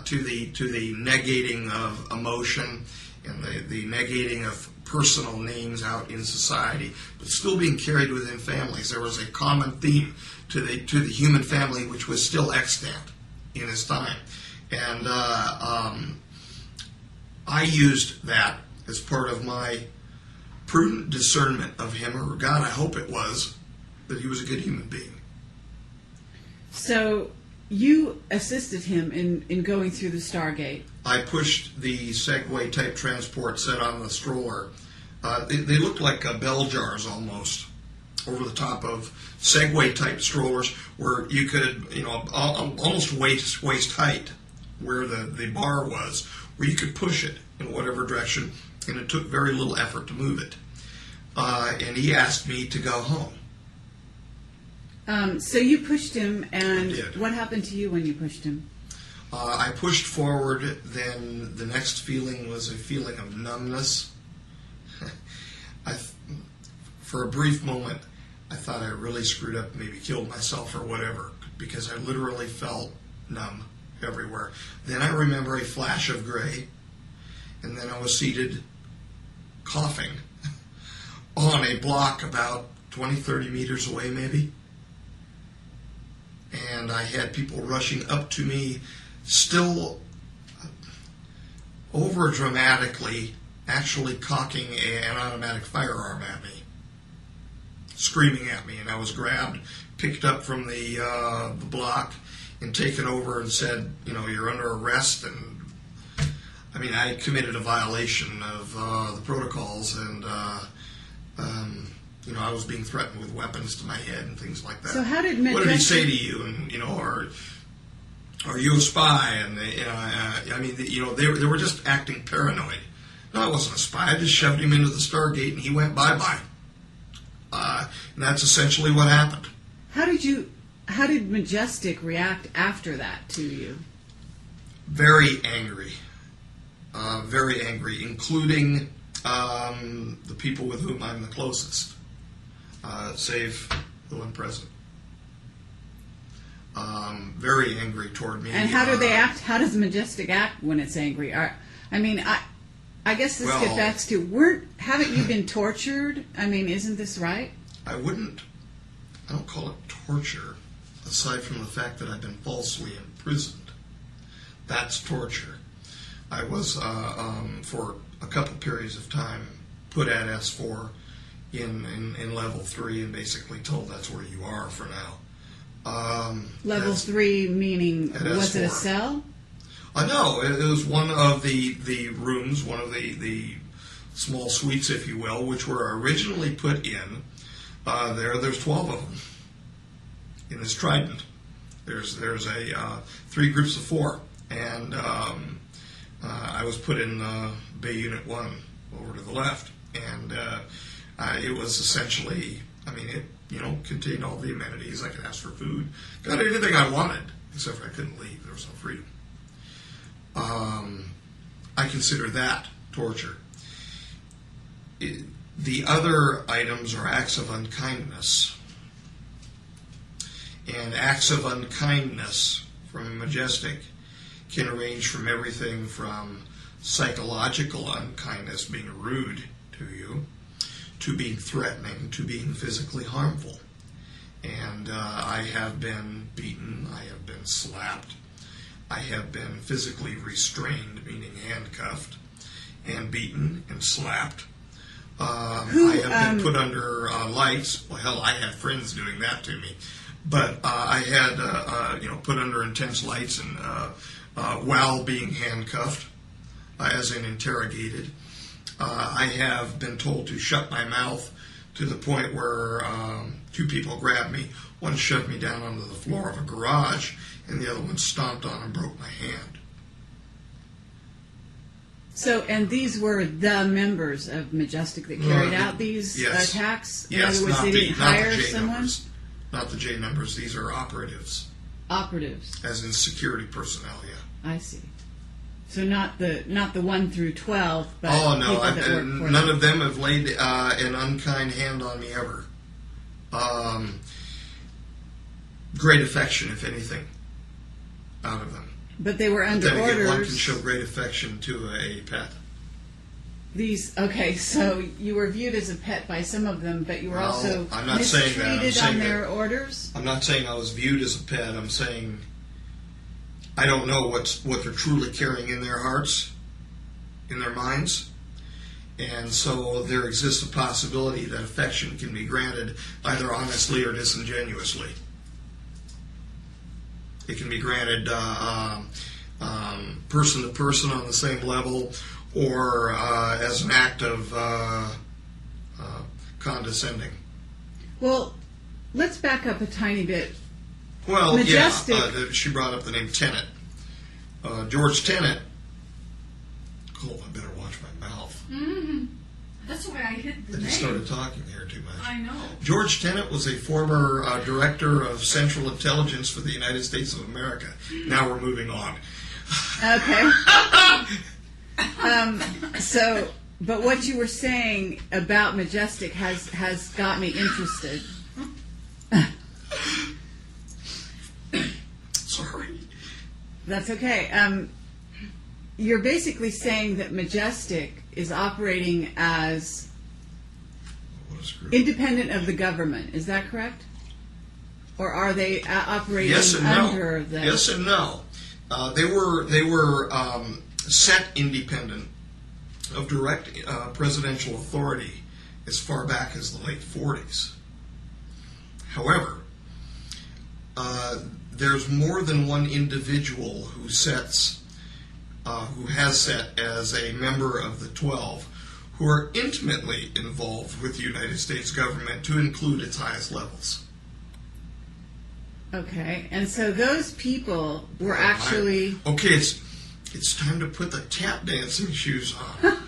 to the negating of emotion and the negating of personal names out in society, but still being carried within families. There was a common theme to the human family which was still extant in his time, and I used that as part of my prudent discernment of him, or God, I hope it was, that he was a good human being. So you assisted him in going through the Stargate. I pushed the Segway type transport set on the stroller. They looked like bell jars almost, over the top of Segway type strollers, where you could, almost waist height, where the bar was, where you could push it in whatever direction, and it took very little effort to move it. And he asked me to go home. So you pushed him, and I did. What happened to you when you pushed him? I pushed forward, then the next feeling was a feeling of numbness. For a brief moment, I thought I really screwed up, maybe killed myself or whatever, because I literally felt numb everywhere. Then I remember a flash of gray, and then I was seated, coughing, on a block about 20, 30 meters away maybe. And I had people rushing up to me, still over dramatically, actually cocking an automatic firearm at me, screaming at me. And I was grabbed, picked up from the block, and taken over and said, you're under arrest. And I committed a violation of the protocols, and I was being threatened with weapons to my head and things like that. So how did what did he say to you? And are you a spy? And they were just acting paranoid. No, I wasn't a spy. I just shoved him into the Stargate, and he went bye-bye. And that's essentially what happened. How did Majestic react after that to you? Very angry, including the people with whom I'm the closest. Save the one present. Very angry toward me. And how do they act? How does Majestic act when it's angry? I guess this gets back to haven't you been tortured? Isn't this right? I don't call it torture, aside from the fact that I've been falsely imprisoned. That's torture. I was, for a couple periods of time, put at S4 in level 3 and basically told that's where you are for now. Level 3 meaning, was it a cell? No, it was one of the rooms, one of the small suites, if you will, which were originally put in. There's 12 of them in this trident. There's 3 groups of 4, and I was put in Bay Unit 1 over to the left, and it was essentially, it contained all the amenities. I could ask for food, got anything I wanted, except for I couldn't leave. There was no freedom. I consider that torture. The other items are acts of unkindness. And acts of unkindness from Majestic can range from everything from psychological unkindness, being rude to you, to being threatening, to being physically harmful. And I have been beaten, I have been slapped, I have been physically restrained, meaning handcuffed, and beaten and slapped. I have been put under lights. Well, hell, I had friends doing that to me. But I had, put under intense lights and while being handcuffed, as in interrogated. I have been told to shut my mouth to the point where 2 people grabbed me. One shoved me down onto the floor of a garage, and the other one stomped on and broke my hand. So, and these were the members of Majestic that carried out these attacks? In other words, they didn't hire someone? Not the J numbers. These are operatives. Operatives. As in security personnel, yeah. I see. So not the 1 through 12, but oh no, people that work for none them. of them have laid an unkind hand on me ever. Great affection, if anything, out of them. But they were under then again, orders. one can show great affection to a pet. So you were viewed as a pet by some of them, but you were also I'm not saying that. I'm mistreated saying on their that, orders? I'm not saying I was viewed as a pet. I'm saying I don't know what they're truly carrying in their hearts, in their minds. And so there exists a possibility that affection can be granted either honestly or disingenuously. It can be granted person to person on the same level, or as an act of condescending. Well, let's back up a tiny bit. Well, Majestic. yeah, she brought up the name Tenet. George Tenet. Oh, I better watch my mouth. Mm-hmm. That's why I hit the I name. just started talking here too much. I know. George Tenet was a former director of Central Intelligence for the United States of America. Now we're moving on. Okay. But what you were saying about Majestic has got me interested. Sorry. That's okay. You're basically saying that Majestic is operating as What a screw. independent of the government. Is that correct? Or are they operating Yes and under no. the... Yes and no. They were set independent of direct presidential authority as far back as the late 40s. However, there's more than one individual who has set as a member of the 12 who are intimately involved with the United States government to include its highest levels. Okay, and so those people were actually... Okay, it's time to put the tap dancing shoes on.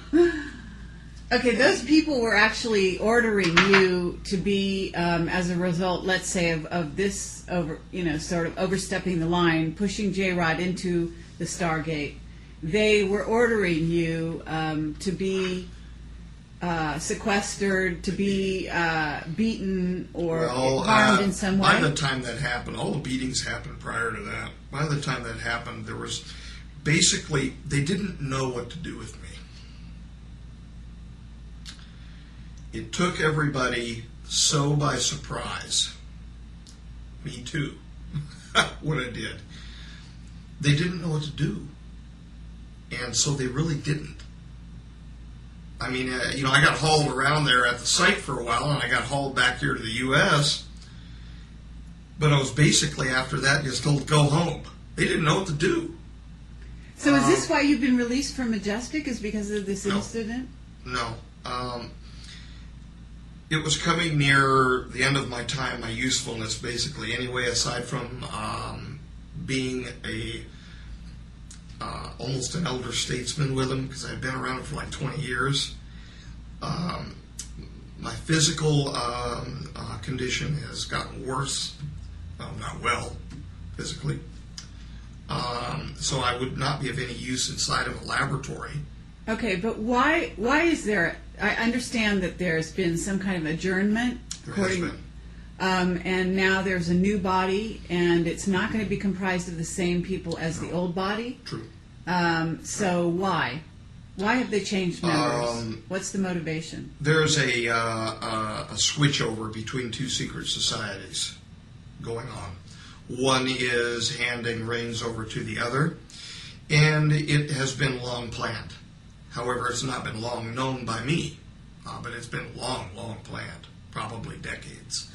Okay, those people were actually ordering you to be, as a result, let's say, of this sort of overstepping the line, pushing J-Rod into the Stargate. They were ordering you to be sequestered, to be beaten or harmed in some way. By the time that happened, all the beatings happened prior to that. By the time that happened, there was basically, they didn't know what to do with me. It took everybody so by surprise. Me too. What I did. They didn't know what to do. And so they really didn't. I mean, I got hauled around there at the site for a while, and I got hauled back here to the U.S., but I was basically, after that, just told to go home. They didn't know what to do. So is this why you've been released from Majestic, is because of this incident? No. It was coming near the end of my time, my usefulness, basically, anyway, aside from being almost an elder statesman with them, because I'd been around for like 20 years. My physical condition has gotten worse. I'm not well, physically. So I would not be of any use inside of a laboratory. Okay, but why is there... I understand that there's been some kind of adjournment. There has been. And now there's a new body, and it's not going to be comprised of the same people as the old body. True. So why? Why have they changed members? What's the motivation? There's a switchover between two secret societies going on. One is handing reins over to the other, and it has been long planned. However, it's not been long known by me, but it's been long planned, probably decades.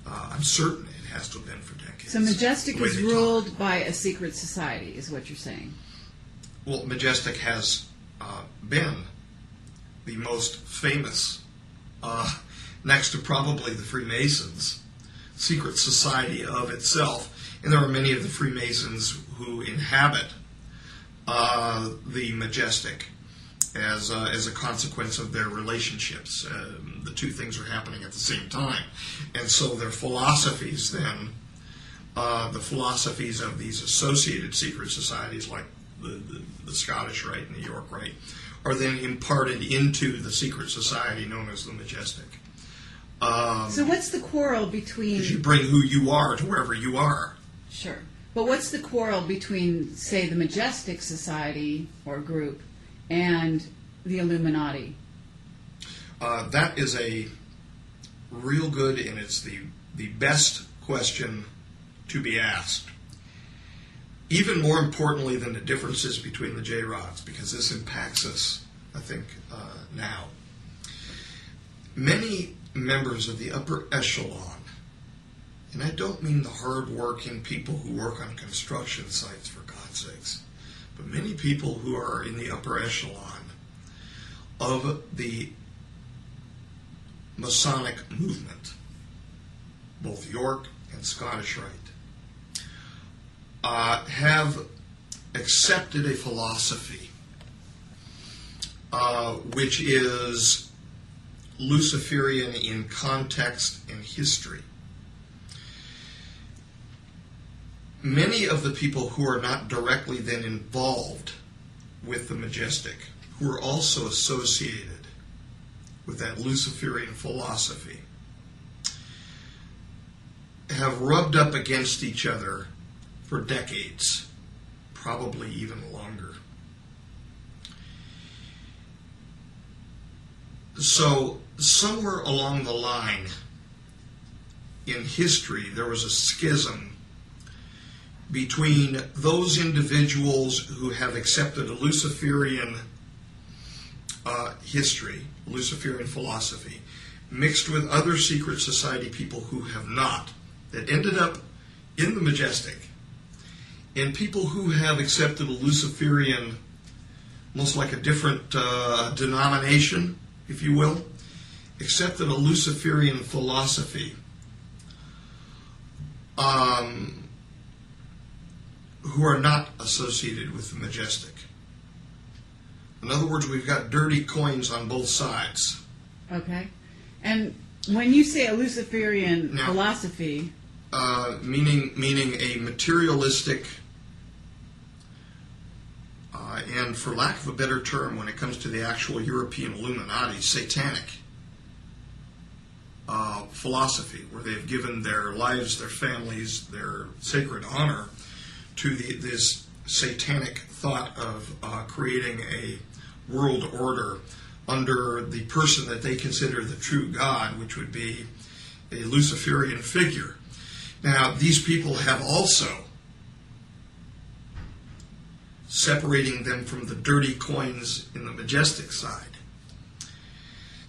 I'm certain it has to have been for decades. So Majestic is ruled by a secret society, is what you're saying? Well, Majestic has been the most famous, next to probably the Freemasons, secret society of itself. And there are many of the Freemasons who inhabit the Majestic as a consequence of their relationships. The two things are happening at the same time. And so their philosophies then, the philosophies of these associated secret societies like the Scottish Rite and the York Rite, are then imparted into the secret society known as the Majestic. So what's the quarrel between... You bring who you are to wherever you are. Sure. But what's the quarrel between, say, the Majestic Society or group and the Illuminati? That is a real good, and it's the best question to be asked. Even more importantly than the differences between the J-Rods, because this impacts us, I think, now. Many members of the upper echelon, and I don't mean the hard-working people who work on construction sites, for God's sakes, but many people who are in the upper echelon of the Masonic movement, both York and Scottish Rite, have accepted a philosophy which is Luciferian in context and history. Many of the people who are not directly then involved with the Majestic, who are also associated with that Luciferian philosophy, have rubbed up against each other for decades, probably even longer. So, somewhere along the line in history, there was a schism between those individuals who have accepted a Luciferian history, Luciferian philosophy, mixed with other secret society people who have not, that ended up in the Majestic, and people who have accepted a Luciferian, almost like a different denomination, if you will, accepted a Luciferian philosophy, who are not associated with the Majestic. In other words, we've got dirty coins on both sides. Okay. And when you say a Luciferian philosophy... meaning a materialistic, and for lack of a better term, when it comes to the actual European Illuminati, satanic philosophy, where they've given their lives, their families, their sacred honor to this satanic thought of creating a world order under the person that they consider the true God, which would be a Luciferian figure. Now, these people have also, separating them from the dirty coins in the Majestic side,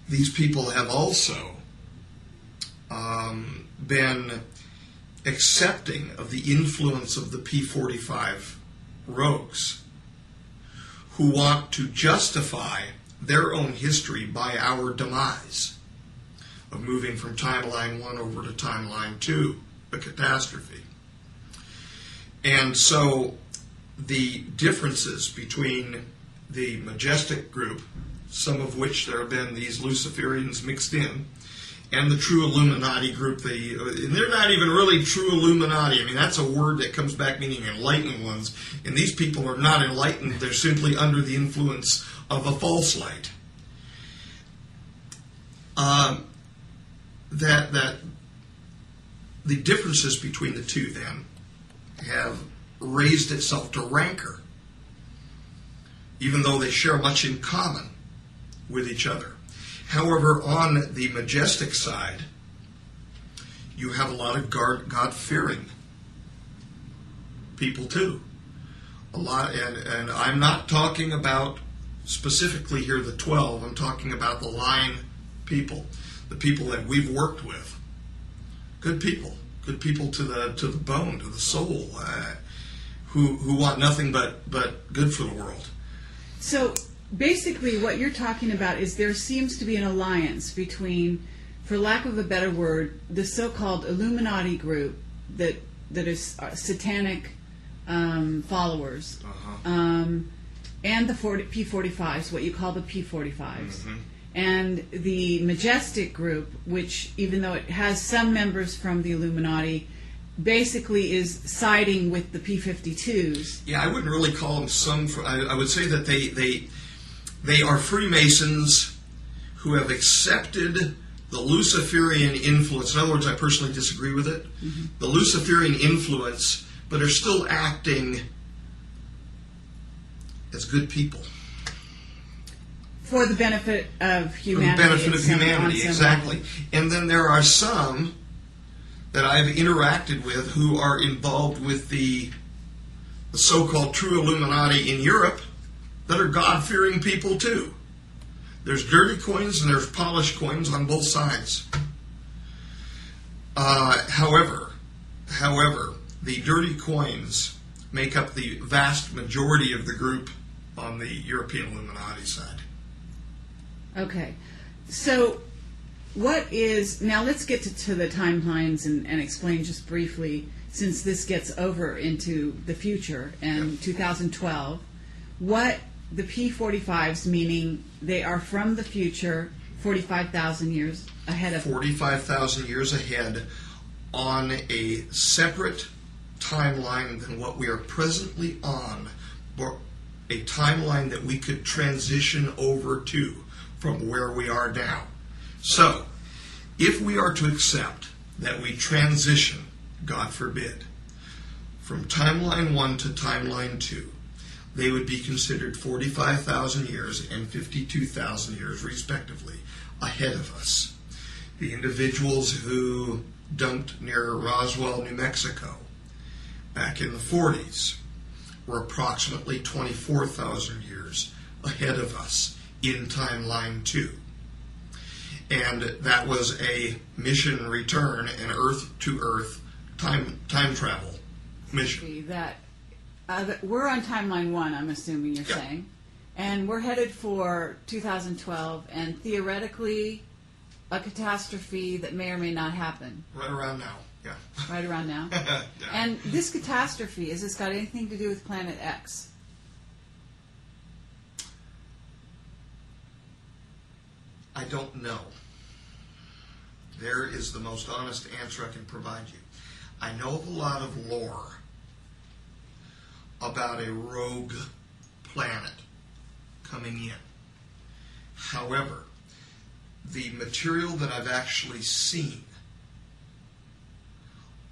these people have also been accepting of the influence of the P45 rogues, who want to justify their own history by our demise of moving from timeline 1 over to timeline 2, a catastrophe. And so the differences between the Majestic group, some of which there have been these Luciferians mixed in, and the true Illuminati group, and they're not even really true Illuminati. I mean, that's a word that comes back meaning enlightened ones, and these people are not enlightened. They're simply under the influence of a false light. That the differences between the two then have raised itself to rancor, even though they share much in common with each other. However, on the Majestic side, you have a lot of God-fearing people too. A lot, and I'm not talking about specifically here the 12. I'm talking about the line people, the people that we've worked with. Good people to the bone, to the soul, who want nothing but good for the world. So basically what you're talking about is there seems to be an alliance between, for lack of a better word, the so-called Illuminati group that is satanic followers, and the P45s, what you call the P45s. Mm-hmm. And the Majestic group, which, even though it has some members from the Illuminati, basically is siding with the P-52s. Yeah, I wouldn't really call them I would say that they are Freemasons who have accepted the Luciferian influence. In other words, I personally disagree with it. Mm-hmm. The Luciferian influence, but are still acting as good people. For the benefit of humanity. For the benefit of humanity, exactly. Level. And then there are some that I've interacted with who are involved with the so-called true Illuminati in Europe that are God-fearing people too. There's dirty coins and there's polished coins on both sides. However, the dirty coins make up the vast majority of the group on the European Illuminati side. Okay. So now let's get to the timelines and explain just briefly, since this gets over into the future and 2012, what the P-45s, meaning they are from the future 45,000 years ahead of 45,000 years ahead on a separate timeline than what we are presently on, or a timeline that we could transition over to from where we are now. So, if we are to accept that we transition, God forbid, from timeline 1 to timeline 2, they would be considered 45,000 years and 52,000 years, respectively, ahead of us. The individuals who dumped near Roswell, New Mexico, back in the 40s, were approximately 24,000 years ahead of us in timeline 2. And that was a mission return, an Earth-to-Earth time travel mission. That we're on timeline 1, I'm assuming you're saying, and we're headed for 2012, and theoretically a catastrophe that may or may not happen. Right around now, yeah. Right around now. Yeah. And this catastrophe, has this got anything to do with Planet X? I don't know. There is the most honest answer I can provide you. I know of a lot of lore about a rogue planet coming in. However, the material that I've actually seen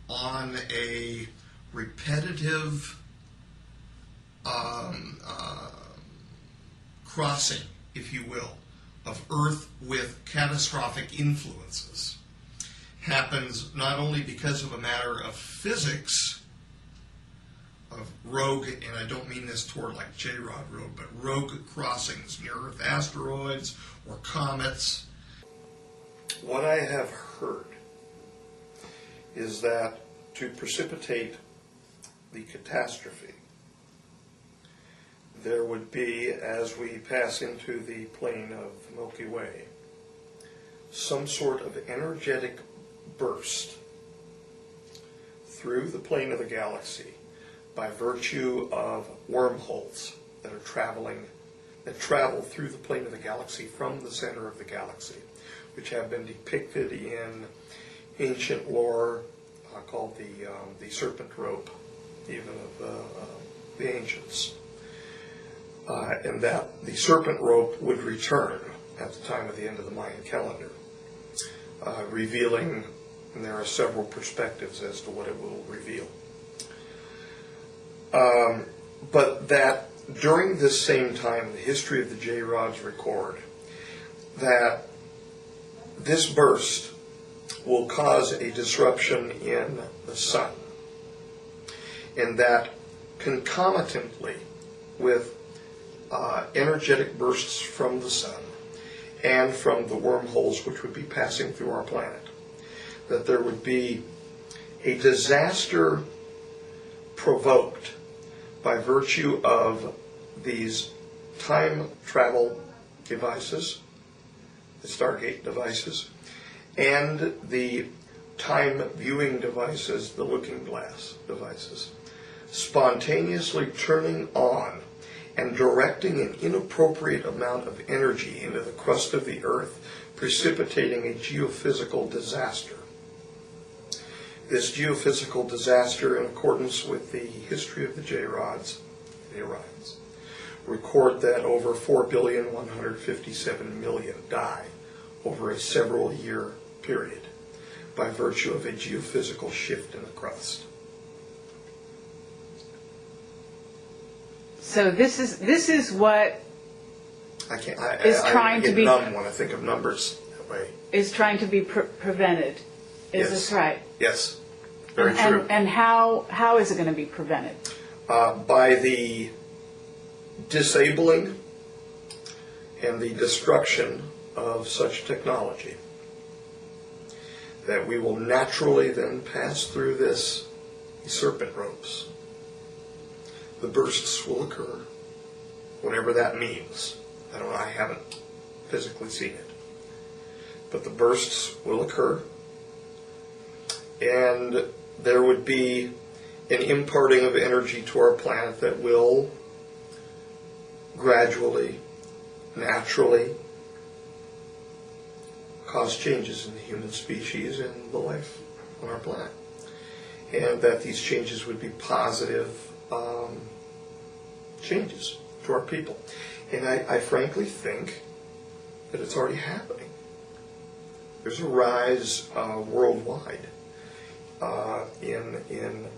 on a repetitive crossing, if you will, of Earth with catastrophic influences happens not only because of a matter of physics, of rogue, and I don't mean this toward like J-Rod rogue, but rogue crossings near Earth asteroids or comets. What I have heard is that to precipitate the catastrophe, there would be, as we pass into the plane of the Milky Way, some sort of energetic burst through the plane of the galaxy by virtue of wormholes that travel through the plane of the galaxy from the center of the galaxy, which have been depicted in ancient lore called the serpent rope, even of the ancients. And that the serpent rope would return at the time of the end of the Mayan calendar, revealing, and there are several perspectives as to what it will reveal. But that during this same time, the history of the J-Rods record that this burst will cause a disruption in the sun, and that concomitantly with energetic bursts from the sun and from the wormholes which would be passing through our planet, that there would be a disaster provoked by virtue of these time travel devices, the Stargate devices, and the time viewing devices, the looking glass devices, spontaneously turning on and directing an inappropriate amount of energy into the crust of the Earth, precipitating a geophysical disaster. this geophysical disaster, in accordance with the history of the J-rods, the Orions, record that over 4,157,000,000 die over a several-year period by virtue of a geophysical shift in the crust. So this is what I get numb when I think of numbers that way. Is trying to be prevented. Is this right? Yes. Very true. And how is it going to be prevented? By the disabling and the destruction of such technology, that we will naturally then pass through this serpent ropes. The bursts will occur, whatever that means. I don't know, I haven't physically seen it. But the bursts will occur, and there would be an imparting of energy to our planet that will gradually, naturally cause changes in the human species and the life on our planet. And that these changes would be positive changes to our people. And I frankly think that it's already happening. There's a rise worldwide and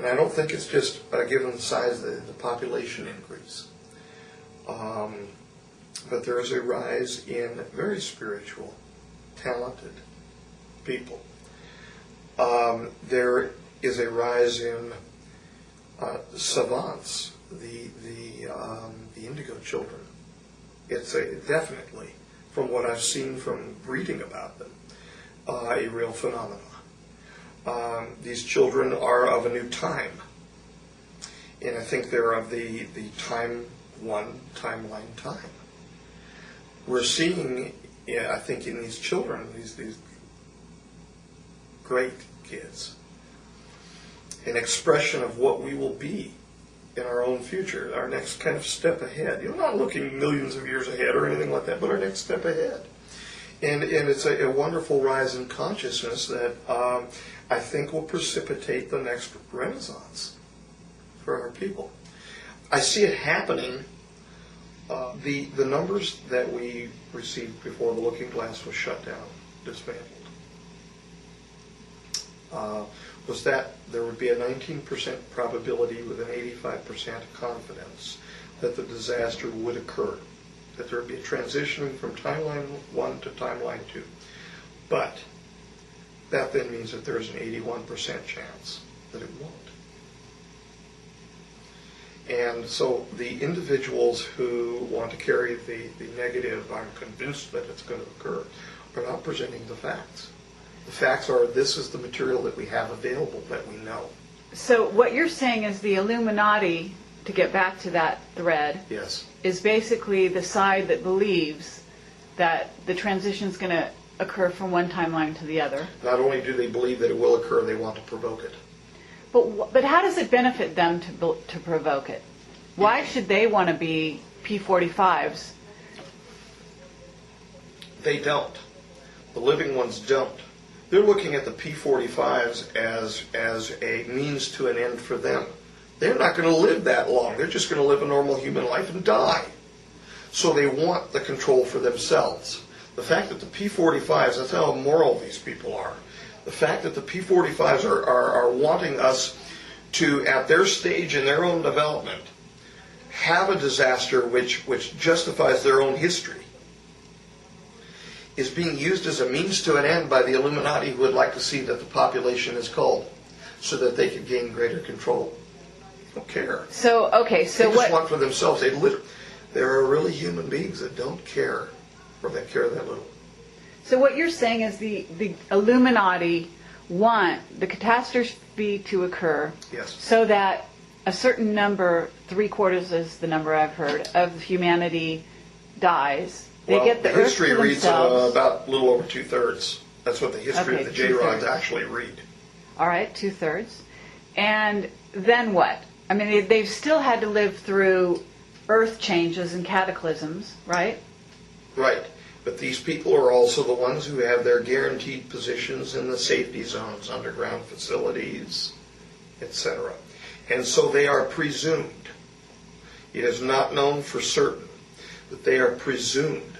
I don't think it's just given the size of the population increase. But there is a rise in very spiritual, talented people. There is a rise in savants, the indigo children. It's definitely, from what I've seen from reading about them, a real phenomenon. These children are of a new time, and I think they're of the timeline time. We're seeing, I think, in these children, these great kids, an expression of what we will be in our own future, our next kind of step ahead. You're not looking millions of years ahead or anything like that, but our next step ahead. And it's a wonderful rise in consciousness that I think will precipitate the next renaissance for our people. I see it happening. The numbers that we received before the looking glass was shut down, dismantled, was that there would be a 19% probability with an 85% confidence that the disaster would occur, that there would be a transitioning from timeline 1 to timeline 2. But that then means that there's an 81% chance that it won't. And so the individuals who want to carry the negative, I'm convinced that it's going to occur, are not presenting the facts. The facts are, this is the material that we have available that we know. So what you're saying is the Illuminati, to get back to that thread, yes, is basically the side that believes that the transition is going to occur from one timeline to the other. Not only do they believe that it will occur, they want to provoke it. But how does it benefit them to provoke it? Why should they want to be P45s? They don't. The living ones don't. They're looking at the P45s as a means to an end for them. They're not going to live that long. They're just going to live a normal human life and die. So they want the control for themselves. The fact that the P45s, that's how immoral these people are. The fact that the P45s are wanting us to, at their stage in their own development, have a disaster which justifies their own history, is being used as a means to an end by the Illuminati, who would like to see that the population is culled so that they could gain greater control. They don't care. So, okay, so they just want for themselves. There are really human beings that don't care, or that care that little. So what you're saying is the Illuminati want the catastrophe to occur, yes, so that a certain number, 3/4 is the number I've heard, of humanity dies. They get the history earth to reads themselves. about a little over 2/3. That's what the history of the J-rods actually read. All right, 2/3. And then what? I mean, they've still had to live through earth changes and cataclysms, right? Right. But these people are also the ones who have their guaranteed positions in the safety zones, underground facilities, etc. And so they are presumed. It is not known for certain, but they are presumed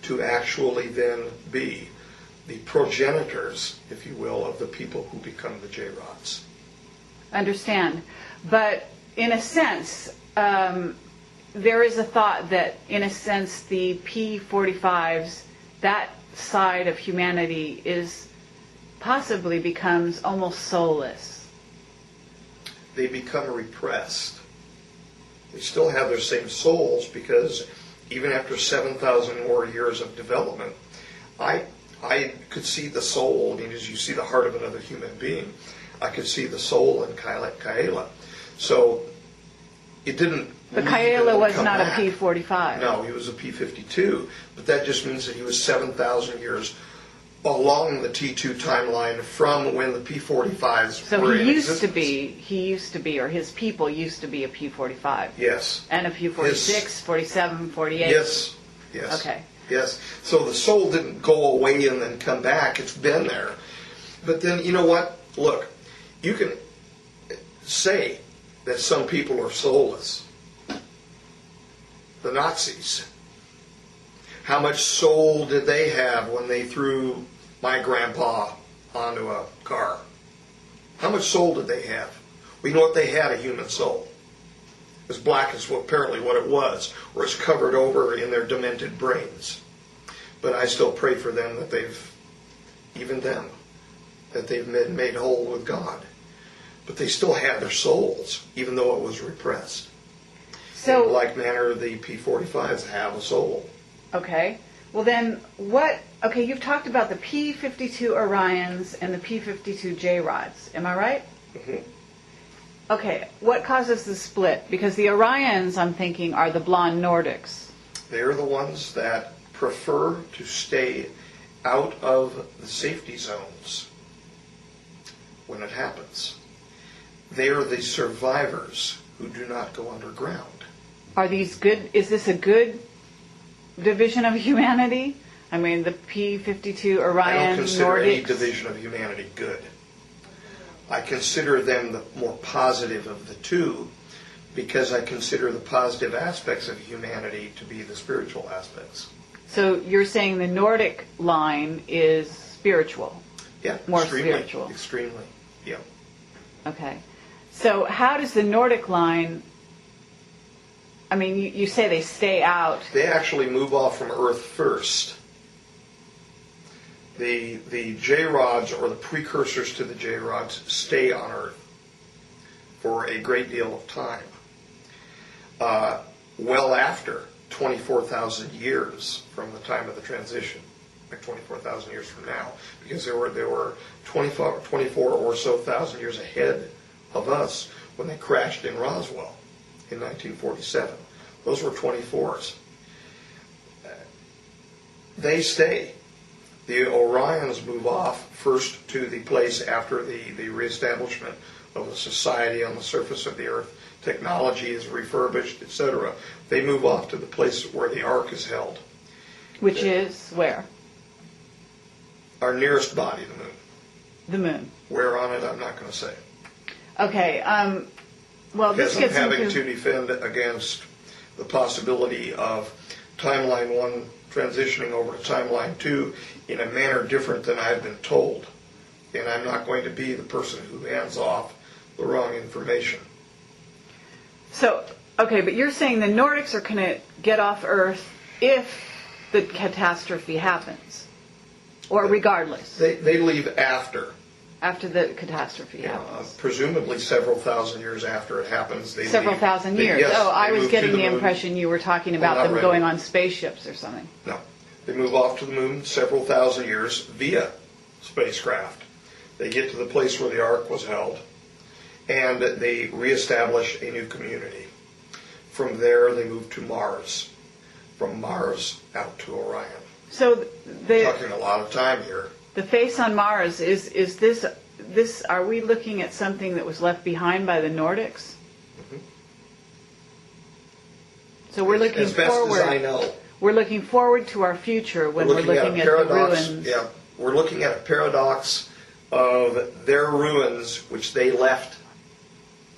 to actually then be the progenitors, if you will, of the people who become the J-Rods. Understand. But in a sense, there is a thought that, in a sense, the P45s, that side of humanity, possibly becomes almost soulless. They become repressed. They still have their same souls, because even after 7,000 more years of development, I could see the soul. I mean, as you see the heart of another human being, I could see the soul in Kaela. So it didn't. But Kaela was come not back. a P45. No, he was a P52. But that just means that he was 7,000 years along the T2 timeline from when the P45s So were he in used existence. to be, or his people used to be a P45. Yes. And a P46, 47, 48. Yes. Yes. Okay. Yes. So the soul didn't go away and then come back. It's been there. But then, you know what? Look, you can say that some people are soulless. The Nazis. How much soul did they have when they threw my grandpa onto a car? How much soul did they have? Well, you know what? They had a human soul. As black as apparently what it was, or as covered over in their demented brains. But I still pray for them that they've been made whole with God. But they still had their souls, even though it was repressed. So, in like manner, the P45s have a soul. Okay. Well then, okay, you've talked about the P52 Orions and the P52 J-Rods. Am I right? Mm-hmm. Okay. What causes the split? Because the Orions, I'm thinking, are the blonde Nordics. They're the ones that prefer to stay out of the safety zones when it happens. They are the survivors who do not go underground. Are these good? Is this a good division of humanity? I mean, the P52 Orion I don't consider Nordics. any division of humanity good. I consider them the more positive of the two, because I consider the positive aspects of humanity to be the spiritual aspects. So you're saying the Nordic line is spiritual? Yeah, More extremely, spiritual. Extremely, yeah. Okay. So how does the Nordic line, I mean, you say they stay out. They actually move off from Earth first. The J-Rods, or the precursors to the J-Rods, stay on Earth for a great deal of time. Well after 24,000 years from the time of the transition, like 24,000 years from now, because there were 24 or so thousand years ahead of us when they crashed in Roswell in 1947. Those were 24s. They stay. The Orions move off first to the place after the reestablishment of a society on the surface of the Earth. Technology is refurbished, etc. They move off to the place where the Ark is held. Which is where? Our nearest body, the moon. The moon. Where on it, I'm not going to say. Okay. Well, this Because I'm gets having into... to defend against the possibility of Timeline 1 transitioning over to Timeline 2 in a manner different than I've been told. And I'm not going to be the person who hands off the wrong information. So, okay, but you're saying the Nordics are going to get off Earth if the catastrophe happens, or regardless, They leave after. after the catastrophe happens. Presumably several thousand years after it happens. They Several leave. thousand They- years. yes, I they was move getting to the moon. impression you were talking about not them really. going on spaceships or something. No. They move off to the moon several thousand years via spacecraft. They get to the place where the Ark was held, and they reestablish a new community. From there, they move to Mars. From Mars out to Orion. So Talking a lot of time here. the face on Mars, is this, are we looking at something that was left behind by the Nordics? Mhm. So we're looking As best forward. as I know. we're looking forward to our future when we're looking at the ruins. Yeah, we're looking at a paradox of their ruins, which they left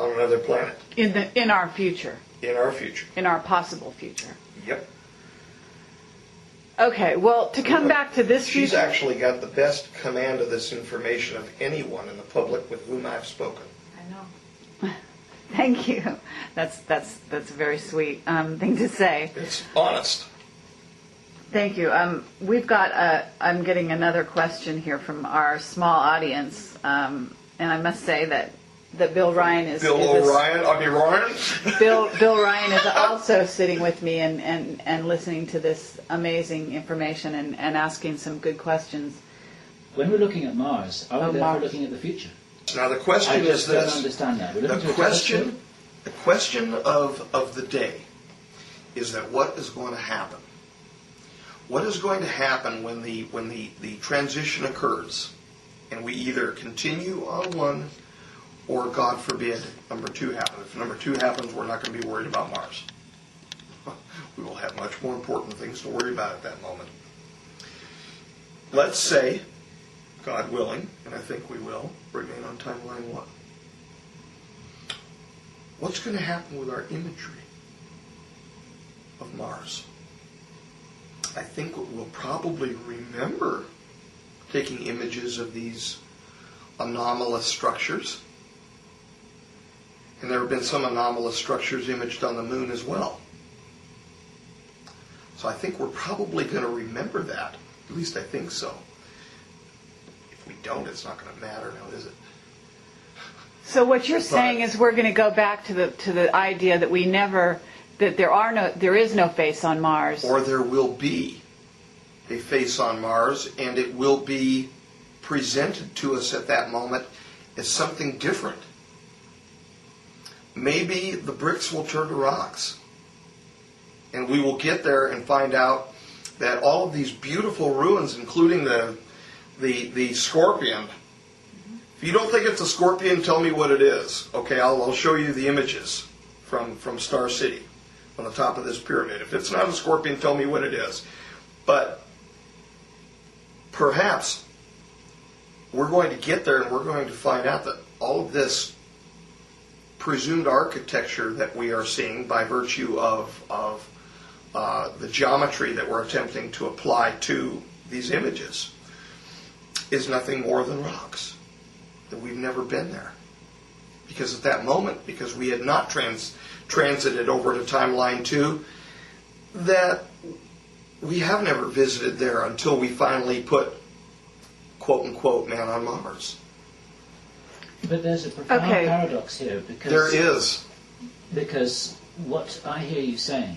on another planet. In our future. In our future. In our possible future. Yep. Okay, well, to come back to this She's future... actually got the best command of this information of anyone in the public with whom I've spoken. I know. Thank you. That's a very sweet thing to say. It's honest. Thank you. We've got I'm getting another question here from our small audience, and I must say that Bill Ryan is... Bill O'Ryan? Ryan? Bill Ryan is also sitting with me and listening to this amazing information and asking some good questions. When we're looking at Mars, are we therefore looking at the future? Now the question is this. I don't understand that. The question of the day is that what is going to happen? What is going to happen when the transition occurs and we either continue on one or, God forbid, number 2 happens? If number 2 happens, we're not going to be worried about Mars. We will have much more important things to worry about at that moment. Let's say, God willing, and I think we will, remain on timeline 1. What's going to happen with our imagery of Mars? I think we'll probably remember taking images of these anomalous structures. And there have been some anomalous structures imaged on the moon as well. So I think we're probably going to remember that. At least I think so. If we don't, it's not going to matter now, is it? So what you're saying is we're going to go back to the idea that there is no face on Mars. Or there will be a face on Mars, and it will be presented to us at that moment as something different. Maybe the bricks will turn to rocks. And we will get there and find out that all of these beautiful ruins, including the scorpion. If you don't think it's a scorpion, tell me what it is. Okay, I'll show you the images from Star City on the top of this pyramid. If it's not a scorpion, tell me what it is. But perhaps we're going to get there and we're going to find out that all of this presumed architecture that we are seeing by virtue of the geometry that we're attempting to apply to these images is nothing more than rocks. That we've never been there. Because at that moment, because we had not transited over to timeline 2, that we have never visited there until we finally put, quote unquote, man on Mars. But there's a profound paradox here. Because there is. Because what I hear you saying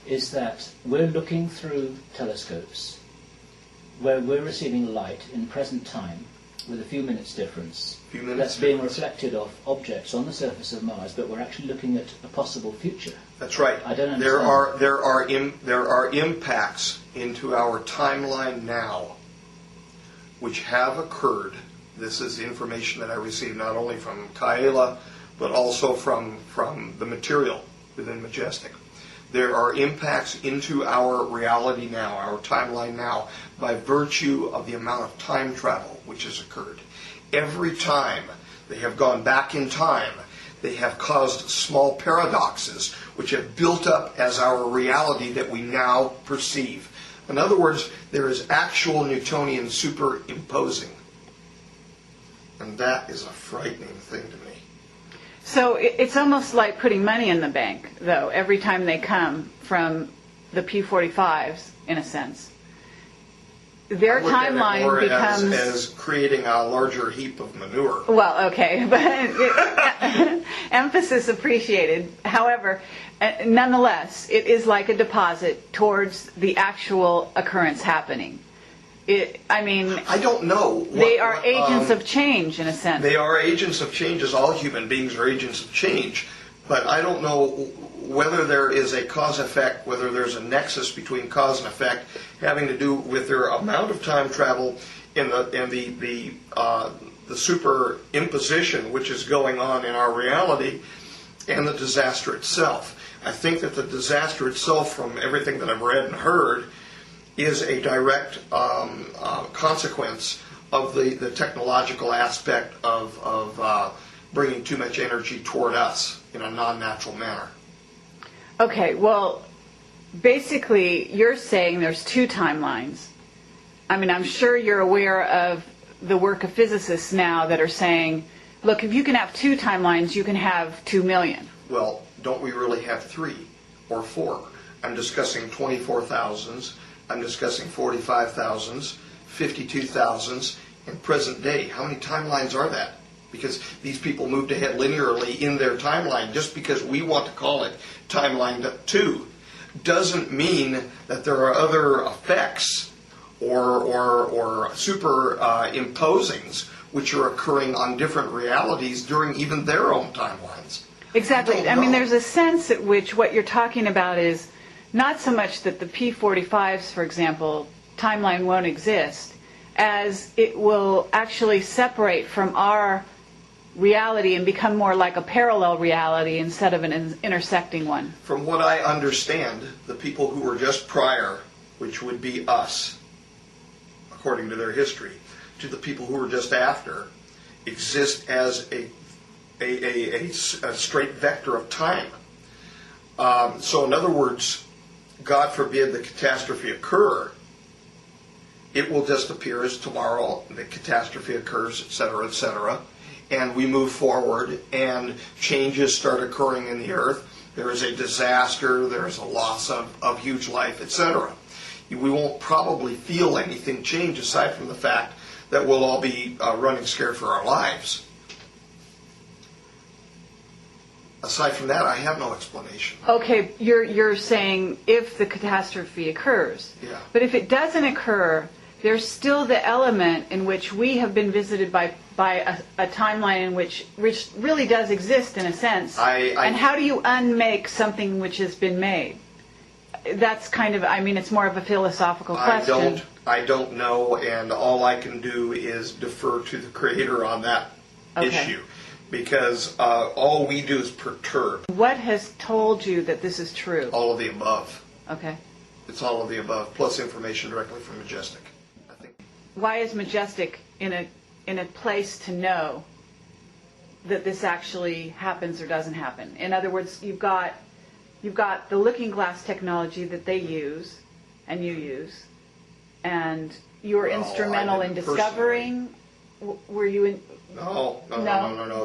is that we're looking through telescopes where we're receiving light in present time with a few minutes difference. That's being reflected off objects on the surface of Mars, but we're actually looking at a possible future. That's right. I don't understand. There are impacts into our timeline now which have occurred. This is information that I received not only from Kaela, but also from the material within Majestic. There are impacts into our reality now, our timeline now, by virtue of the amount of time travel which has occurred. Every time they have gone back in time, they have caused small paradoxes which have built up as our reality that we now perceive. In other words, there is actual Newtonian superimposing. And that is a frightening thing to me. So it's almost like putting money in the bank, though, every time they come from the P45s, in a sense. Their timeline becomes... as creating a larger heap of manure. Well, okay, but emphasis appreciated. However, nonetheless, it is like a deposit towards the actual occurrence happening. I don't know. They are agents of change, in a sense. They are agents of change, as all human beings are agents of change. But I don't know whether there is a cause-effect, whether there's a nexus between cause and effect having to do with their amount of time travel and the superimposition which is going on in our reality and the disaster itself. I think that the disaster itself, from everything that I've read and heard, is a direct consequence of the technological aspect of bringing too much energy toward us in a non-natural manner. Okay, well, basically, you're saying there's two timelines. I mean, I'm sure you're aware of the work of physicists now that are saying, look, if you can have two timelines, you can have 2 million. Well, don't we really have 3 or 4? I'm discussing 24,000s, I'm discussing 45,000s, 52,000s, and present day. How many timelines are that? Because these people moved ahead linearly in their timeline. Just because we want to call it timeline 2 doesn't mean that there are other effects or superimposings which are occurring on different realities during even their own timelines. Exactly. I mean, there's a sense at which what you're talking about is not so much that the P45s, for example, timeline won't exist, as it will actually separate from our reality and become more like a parallel reality instead of an intersecting one. From what I understand, the people who were just prior, which would be us, according to their history, to the people who were just after, exist as a straight vector of time. So in other words, God forbid the catastrophe occur, it will just appear as tomorrow the catastrophe occurs, etc., and we move forward and changes start occurring in the earth. There is a disaster, there is a loss of huge life, etc. We won't probably feel anything change aside from the fact that we'll all be running scared for our lives. Aside from that, I have no explanation. Okay, you're saying if the catastrophe occurs. Yeah. But if it doesn't occur, there's still the element in which we have been visited by a timeline in which really does exist in a sense. And how do you unmake something which has been made? That's kind of, I mean, it's more of a philosophical question. I don't know, and all I can do is defer to the Creator on that issue. Because all we do is perturb. What has told you that this is true? All of the above. Okay. It's all of the above, plus information directly from Majestic, I think. Why is Majestic in a place to know that this actually happens or doesn't happen? In other words, you've got the looking glass technology that they use, and you use, and you were instrumental in discovering. Were you in? No.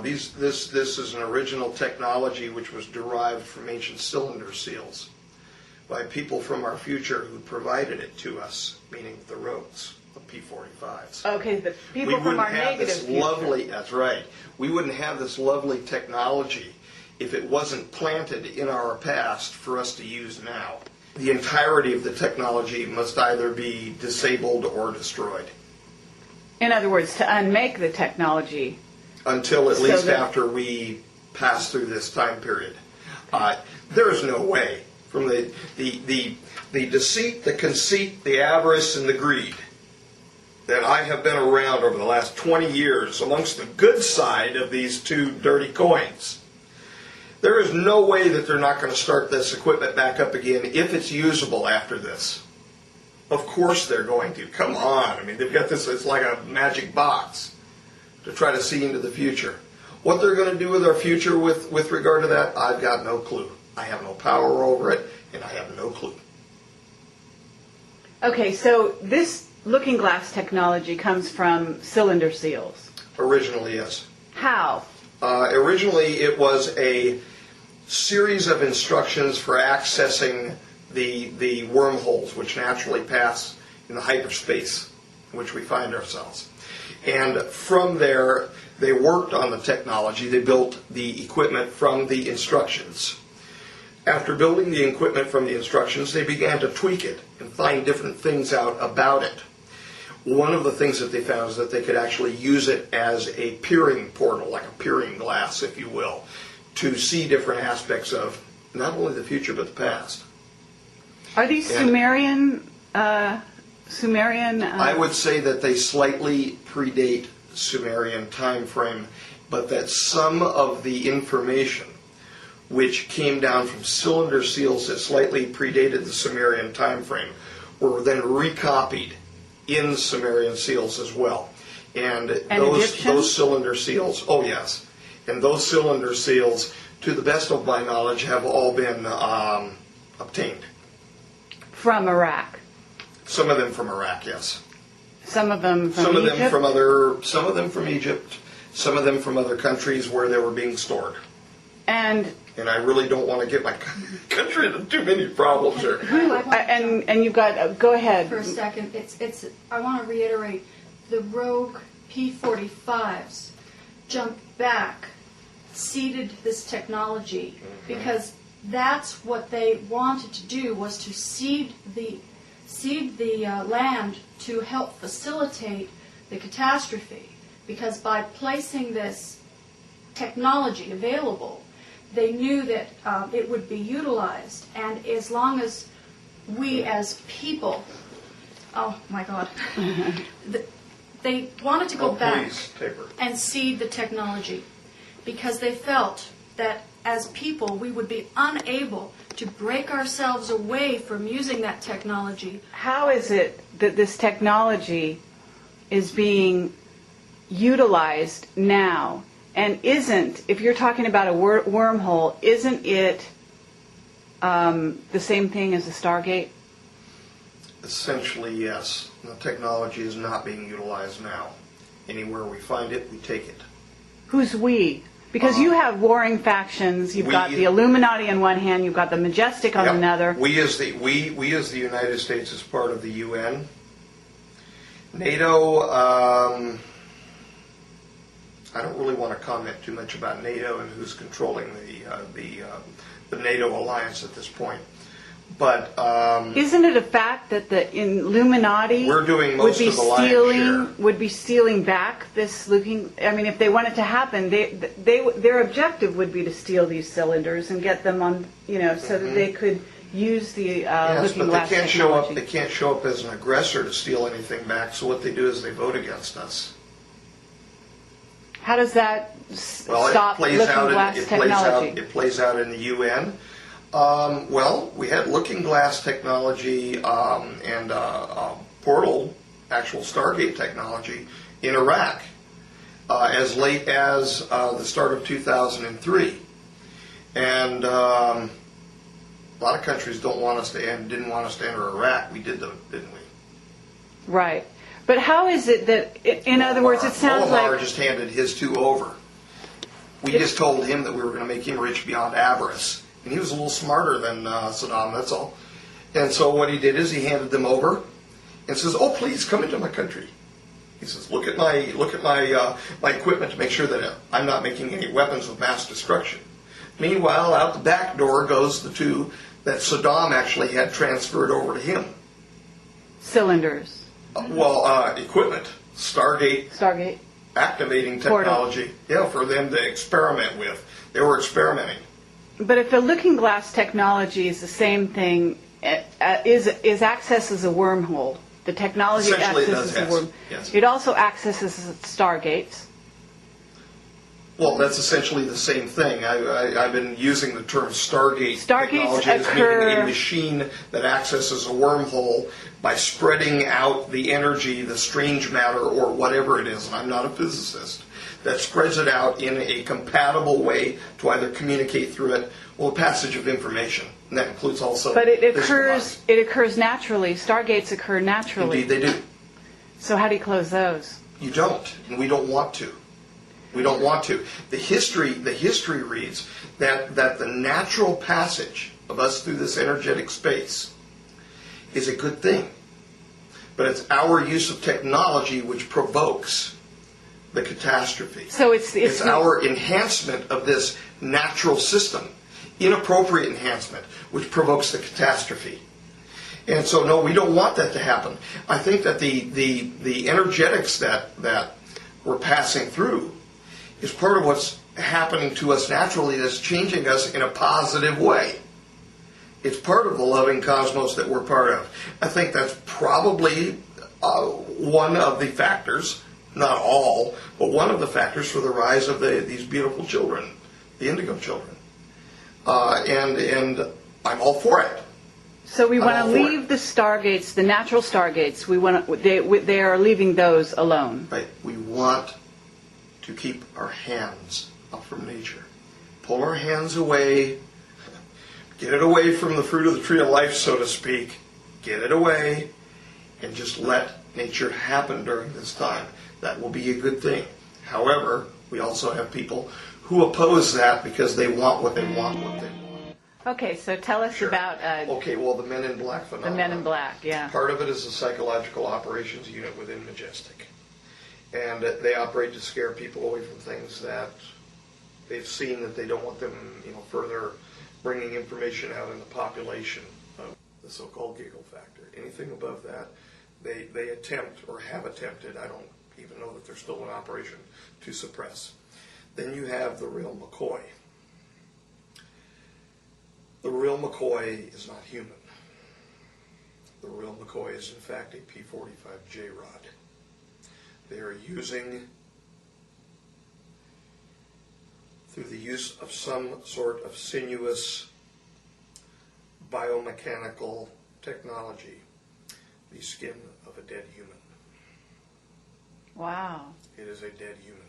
This is an original technology which was derived from ancient cylinder seals by people from our future who provided it to us, meaning the rogues, the P45s. Okay, the people from our negative future. That's right. We wouldn't have this lovely technology if it wasn't planted in our past for us to use now. The entirety of the technology must either be disabled or destroyed. In other words, to unmake the technology. Until at least after we pass through this time period. There is no way. From the deceit, the conceit, the avarice, and the greed that I have been around over the last 20 years amongst the good side of these two dirty coins, there is no way that they're not going to start this equipment back up again if it's usable after this. Of course they're going to. Come on. I mean, they've got this, it's like a magic box to try to see into the future. What they're going to do with our future with regard to that, I've got no clue. I have no power over it, and I have no clue. Okay, so this looking glass technology comes from cylinder seals. Originally, yes. How? Originally, it was a series of instructions for accessing the wormholes which naturally pass in the hyperspace in which we find ourselves. And from there, they worked on the technology. They built the equipment from the instructions. After building the equipment from the instructions, they began to tweak it and find different things out about it. One of the things that they found is that they could actually use it as a peering portal, like a peering glass, if you will, to see different aspects of not only the future but the past. Are these Sumerian? I would say that they slightly predate Sumerian time frame, but that some of the information which came down from cylinder seals that slightly predated the Sumerian time frame, were then recopied in Sumerian seals as well. And those cylinder seals, oh yes, and those cylinder seals, to the best of my knowledge, have all been obtained. From Iraq? Some of them from Iraq, yes. Some of them from some Egypt? Some of them from Egypt, some of them from other countries where they were being stored. And I really don't want to get my country into too many problems here. And you've got, go ahead. For a second, it's. I want to reiterate, the Rogue P-45s jumped back, seeded this technology, because that's what they wanted to do, was to seed the land to help facilitate the catastrophe. Because by placing this technology available, they knew that it would be utilized, and as long as we as people, oh my God, they wanted to go back and seed the technology, because they felt that as people we would be unable to break ourselves away from using that technology. How is it that this technology is being utilized now? And isn't, if you're talking about a wormhole, isn't it the same thing as a Stargate? Essentially, yes. The technology is not being utilized now. Anywhere we find it, we take it. Who's we? Because you have warring factions. You've got the Illuminati on one hand. You've got the Majestic on another. We as the United States, as part of the UN, NATO. I don't really want to comment too much about NATO and who's controlling the NATO alliance at this point. But isn't it a fact that the Illuminati would be stealing back this looking? I mean, if they want it to happen, their objective would be to steal these cylinders and get them on, so that they could use the looking glass technology. They can't show up as an aggressor to steal anything back. So what they do is they vote against us. How does that stop looking glass technology? It plays out in the UN. Well, we had looking glass technology and portal, actual Stargate technology in Iraq as late as the start of 2003. And a lot of countries didn't want us to enter Iraq. We did, though, didn't we? Right. But how is it that, in other words, it sounds like... Omar just handed his two over. We just told him that we were going to make him rich beyond avarice. And he was a little smarter than Saddam, that's all. And so what he did is he handed them over and says, "Oh, please come into my country." He says, look at my equipment to make sure that I'm not making any weapons of mass destruction. Meanwhile, out the back door goes the two that Saddam actually had transferred over to him. Cylinders. Equipment. Stargate. Activating technology. Portal. For them to experiment with. They were experimenting. But if the looking glass technology is the same thing, is access as a wormhole. The technology accesses a wormhole. Yes. It also accesses Stargates. Well, that's essentially the same thing. I've been using the term Stargates technology as meaning a machine that accesses a wormhole by spreading out the energy, the strange matter, or whatever it is, and I'm not a physicist, that spreads it out in a compatible way to either communicate through it or passage of information. And that includes also... But it occurs naturally. Stargates occur naturally. Indeed, they do. So how do you close those? You don't, and we don't want to. We don't want to. The history reads that the natural passage of us through this energetic space is a good thing. But it's our use of technology which provokes the catastrophe. So it's our enhancement of this natural system, inappropriate enhancement, which provokes the catastrophe. And so, no, we don't want that to happen. I think that the energetics that we're passing through is part of what's happening to us naturally that's changing us in a positive way. It's part of the loving cosmos that we're part of. I think that's probably one of the factors, not all, but one of the factors for the rise of these beautiful children, the indigo children. and I'm all for it. So we want all to for leave the stargates, the natural stargates. We want to, they are leaving those alone. Right? We want to keep our hands up from nature. Pull our hands away. Get it away from the fruit of the tree of life, so to speak. Get it away and just let nature happen during this time. That will be a good thing. However, we also have people who oppose that because they want what they want. Okay, so tell us Sure. about Okay, well, the Men in Black phenomenon. the Men in Black, yeah. Part of it is a psychological operations unit within Majestic. And they operate to scare people away from things that they've seen that they don't want them, further bringing information out in the population of the so-called giggle factor. Anything above that, they attempt or have attempted, I don't even know that they're still in operation, to suppress. Then you have the real McCoy. The real McCoy is not human. The real McCoy is in fact a P-45J rod. They are using, through the use of some sort of sinuous biomechanical technology, the skin of a dead human. Wow. It is a dead human.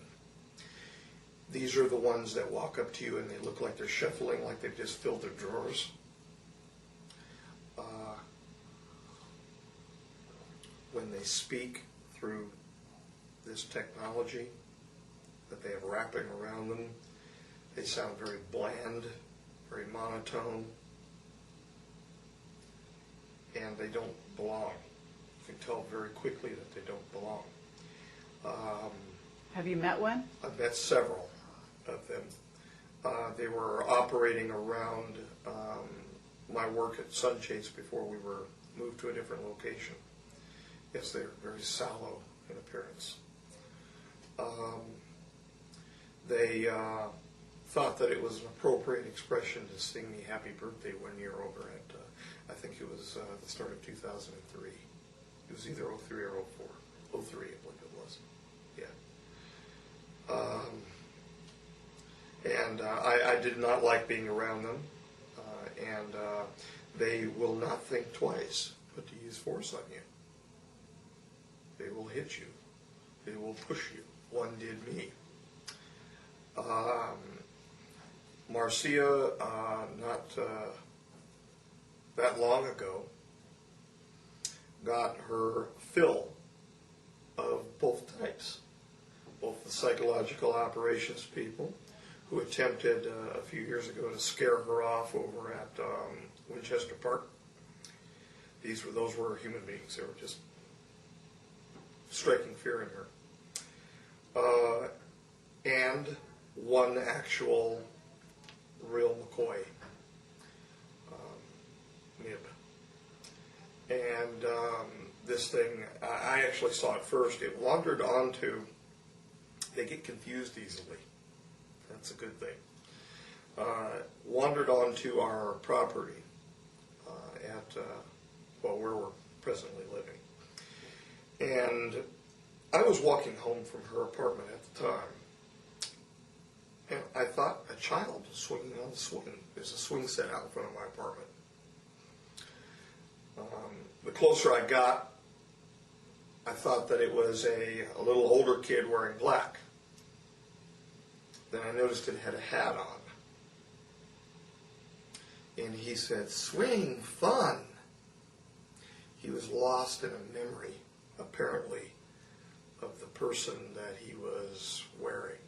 These are the ones that walk up to you and they look like they're shuffling, like they've just filled their drawers. When they speak through this technology that they have wrapping around them, they sound very bland, very monotone, and they don't belong. You can tell very quickly that they don't belong. Have you met one? I've met several of them. They were operating around my work at Sunchase before we were moved to a different location. Yes, they're very sallow in appearance. They thought that it was an appropriate expression to sing me happy birthday one year over at, I think it was the start of 2003. It was either 03 or 04. 03, I believe it was. Yeah. And I did not like being around them. And they will not think twice but to use force on you. They will hit you. They will push you. One did me. Marcia, not that long ago, got her fill of both types. Both the psychological operations people who attempted a few years ago to scare her off over at Winchester Park. Those were human beings. They were just striking fear in her. And one actual real McCoy nib. And this thing, I actually saw it first. It wandered onto, they get confused easily. That's a good thing. Wandered onto our property at, where we're presently living. And I was walking home from her apartment at the time, and I thought a child was swinging on the swing. There's a swing set out in front of my apartment. The closer I got, I thought that it was a little older kid wearing black. Then I noticed it had a hat on. And he said, "Swing, fun." He was lost in a memory, apparently, of the person that he was wearing.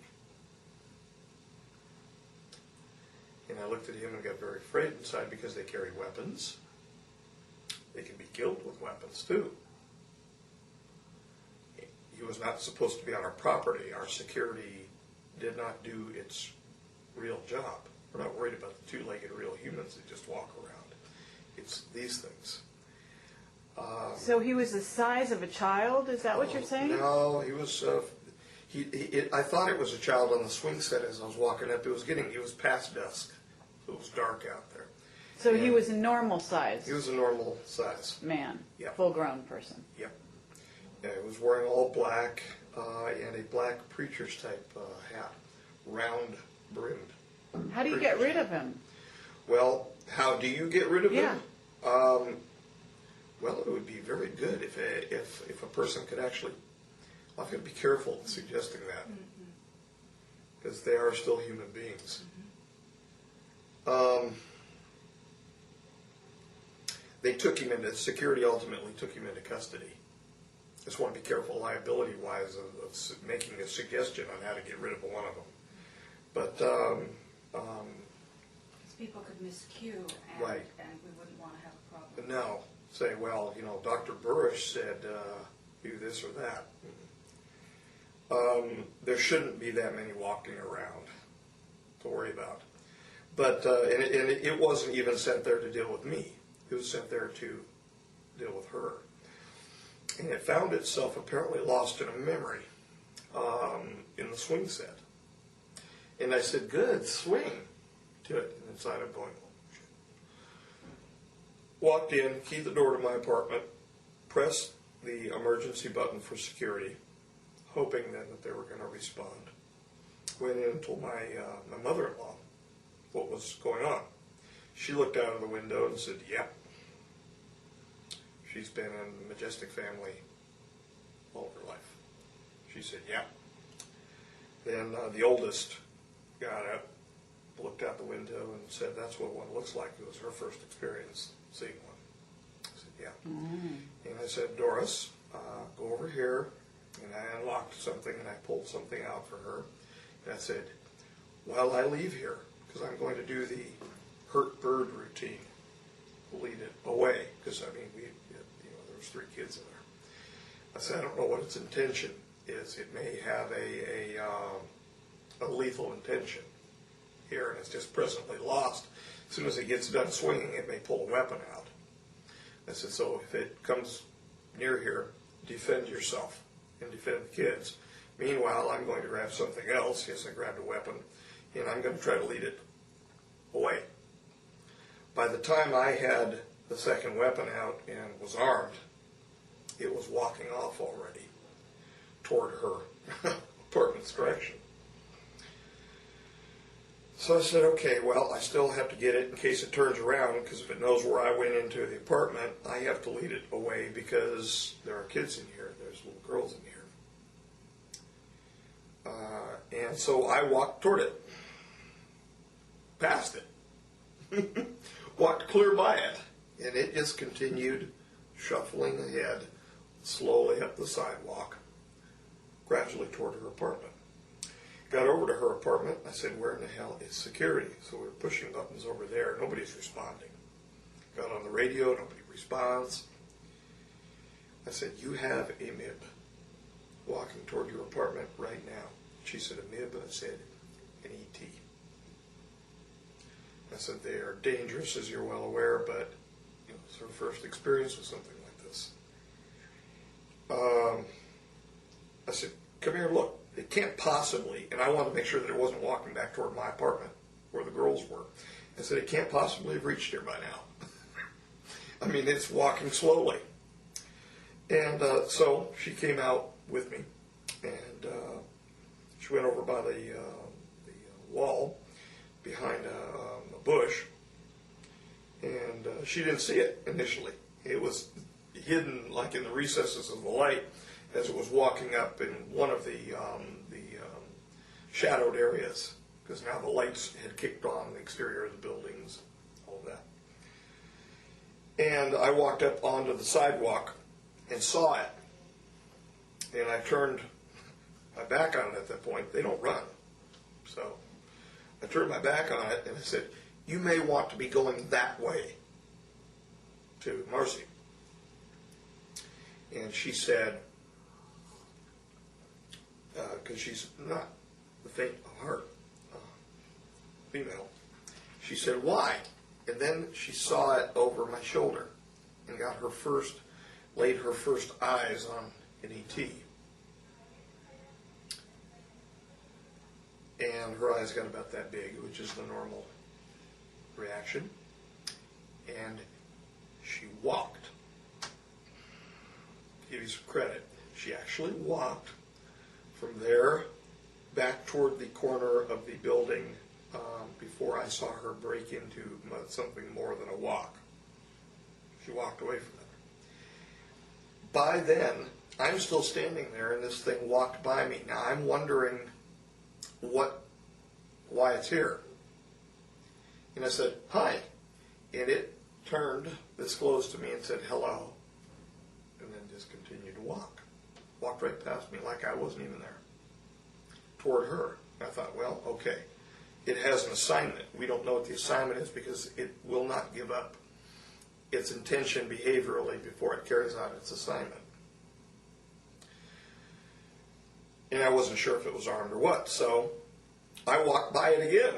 And I looked at him and got very afraid inside because they carry weapons. They can be killed with weapons, too. He was not supposed to be on our property. Our security did not do its real job. We're not worried about the two-legged real humans that just walk around. It's these things. So he was the size of a child? Is that what you're saying? No, he was. I thought it was a child on the swing set as I was walking up. It was past dusk, so it was dark out there. So he was a normal size? He was a normal size man, Yep. full-grown person. Yep. Yeah, he was wearing all black and a black preacher's type hat, round brimmed. How do you get rid of him? Well, how do you get rid of Yeah. them? Well, it would be very good if a person could actually. I've got to be careful suggesting that, because they are still human beings. They took him into security. Ultimately, took him into custody. Just want to be careful, liability-wise, of making a suggestion on how to get rid of one of them. But People could miscue, and, Right. and we wouldn't want to have a problem. no, say, well, Dr. Burisch said do this or that. There shouldn't be that many walking around to worry about. But and it wasn't even sent there to deal with me. It was sent there to deal with her. And it found itself apparently lost in a memory in the swing set. And I said, good, swing to it. And inside I'm going, oh, shit. Walked in, keyed the door to my apartment, pressed the emergency button for security, hoping then that they were going to respond. Went in and told my mother-in-law what was going on. She looked out of the window and said, yep. She's been in the Majestic family all of her life. She said, yep. Then the oldest got up, looked out the window and said, that's what one looks like. It was her first experience seeing one. I said, yeah. And I said, Doris, go over here. And I unlocked something and I pulled something out for her. And I said, while I leave here, because I'm going to do the hurt bird routine, lead it away. Because, I mean, there was 3 kids in there. I said, I don't know what its intention is. It may have a lethal intention here, and it's just presently lost. As soon as it gets done swinging, it may pull a weapon out. I said, so if it comes near here, defend yourself and defend the kids. Meanwhile, I'm going to grab something else. Yes, I grabbed a weapon, and I'm going to try to lead it away. By the time I had the second weapon out and was armed, it was walking off already toward her apartment's direction. So I said, okay, well, I still have to get it in case it turns around, because if it knows where I went into the apartment, I have to lead it away because there are kids in here. There's little girls in here. And so I walked toward it, past it, walked clear by it, and it just continued shuffling ahead slowly up the sidewalk, gradually toward her apartment. Got over to her apartment. I said, where in the hell is security? So we were pushing buttons over there. Nobody's responding. Got on the radio. Nobody responds. I said, you have a MIB walking toward your apartment right now. She said, a MIB? I said, an ET. I said, they are dangerous, as you're well aware, but it's her first experience with something like this. I said, come here and look. It can't possibly, and I wanted to make sure that it wasn't walking back toward my apartment where the girls were. I said, it can't possibly have reached here by now. I mean, it's walking slowly. And so she came out with me, and she went over by the wall behind a bush, and she didn't see it initially. It was hidden like in the recesses of the light as it was walking up in one of the shadowed areas, because now the lights had kicked on the exterior of the buildings, all of that. And I walked up onto the sidewalk and saw it, and I turned my back on it at that point. They don't run. So I turned my back on it and I said, you may want to be going that way to Marcy. And she said, because she's not the faint of heart female, she said, why? And then she saw it over my shoulder and laid her first eyes on an ET. And her eyes got about that big, which is the normal reaction. And she walked. Give you some credit. She actually walked from there back toward the corner of the building before I saw her break into something more than a walk. She walked away from it. By then, I'm still standing there, and this thing walked by me. Now, I'm wondering why it's here. And I said, "Hi." And it turned this close to me and said, "Hello," and then just continued to walk. Walked right past me like I wasn't even there, toward her. I thought, well, okay, it has an assignment. We don't know what the assignment is because it will not give up its intention behaviorally before it carries out its assignment. And I wasn't sure if it was armed or what, so I walked by it again.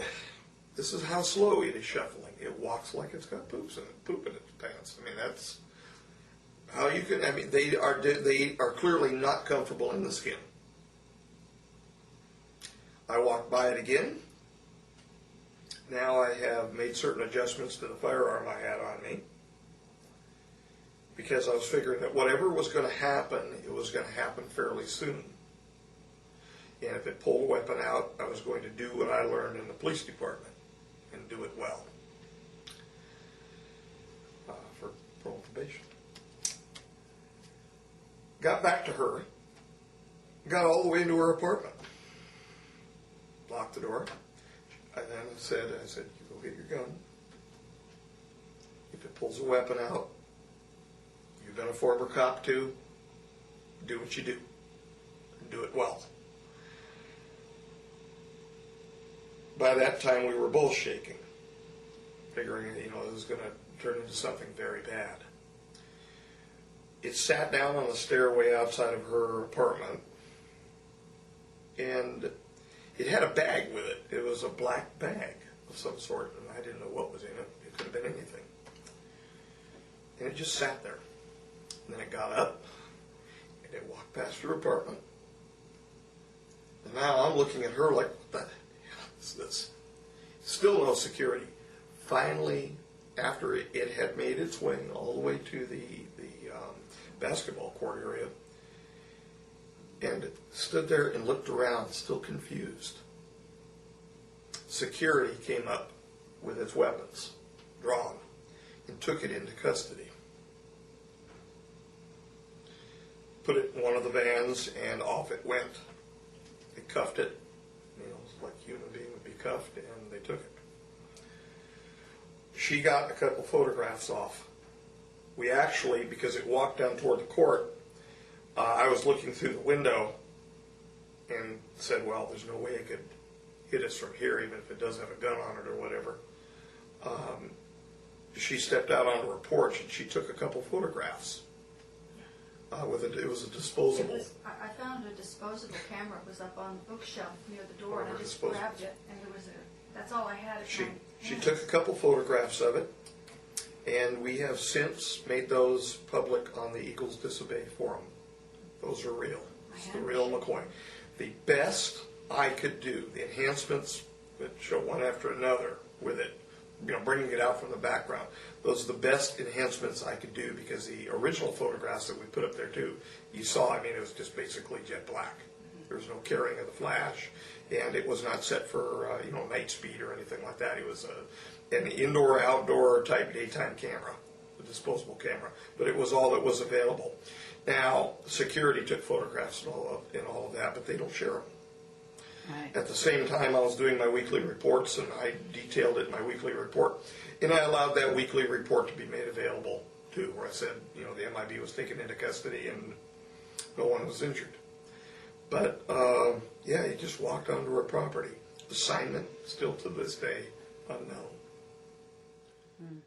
This is how slow it is shuffling. It walks like it's got poop in its pants. I mean, that's how you can. I mean, they are clearly not comfortable in the skin. I walked by it again. Now I have made certain adjustments to the firearm I had on me because I was figuring that whatever was going to happen, it was going to happen fairly soon. And if it pulled a weapon out, I was going to do what I learned in the police department and do it well for probation. Got back to her, got all the way into her apartment, locked the door. I then said, you go get your gun. If it pulls a weapon out, you've been a former cop too, do what you do, and do it well. By that time, we were both shaking, figuring, this was going to turn into something very bad. It sat down on the stairway outside of her apartment, and it had a bag with it. It was a black bag of some sort, and I didn't know what was in it. It could have been anything. And it just sat there. And then it got up, and it walked past her apartment. And now I'm looking at her like, what the hell is this? Still no security. Finally, after it had made its way all the way to the basketball court area, and stood there and looked around, still confused. Security came up with its weapons drawn and took it into custody. Put it in one of the vans, and off it went. They cuffed it, like a human being would be cuffed, and they took it. She got a couple photographs off. We actually, because it walked down toward the court, I was looking through the window and said, well, there's no way it could hit us from here, even if it does have a gun on it or whatever. She stepped out onto her porch and she took a couple photographs. It was a disposable. I found a disposable camera. It was up on the bookshelf near the door, and I just grabbed it, and that's all I had. She took a couple photographs of it, and we have since made those public on the Eagles Disobey forum. Those are real. It's the real McCoy. The best I could do, the enhancements that show one after another with it, bringing it out from the background. Those are the best enhancements I could do because the original photographs that we put up there too, you saw, it was just basically jet black. There was no carrying of the flash, and it was not set for, night speed or anything like that. It was an indoor-outdoor type daytime camera, a disposable camera, but it was all that was available. Now, security took photographs and all of that, but they don't share them. Right. At the same time, I was doing my weekly reports, and I detailed it in my weekly report, and I allowed that weekly report to be made available too, where I said, the MIB was taken into custody and no one was injured. But he just walked onto her property. Assignment, still to this day, unknown.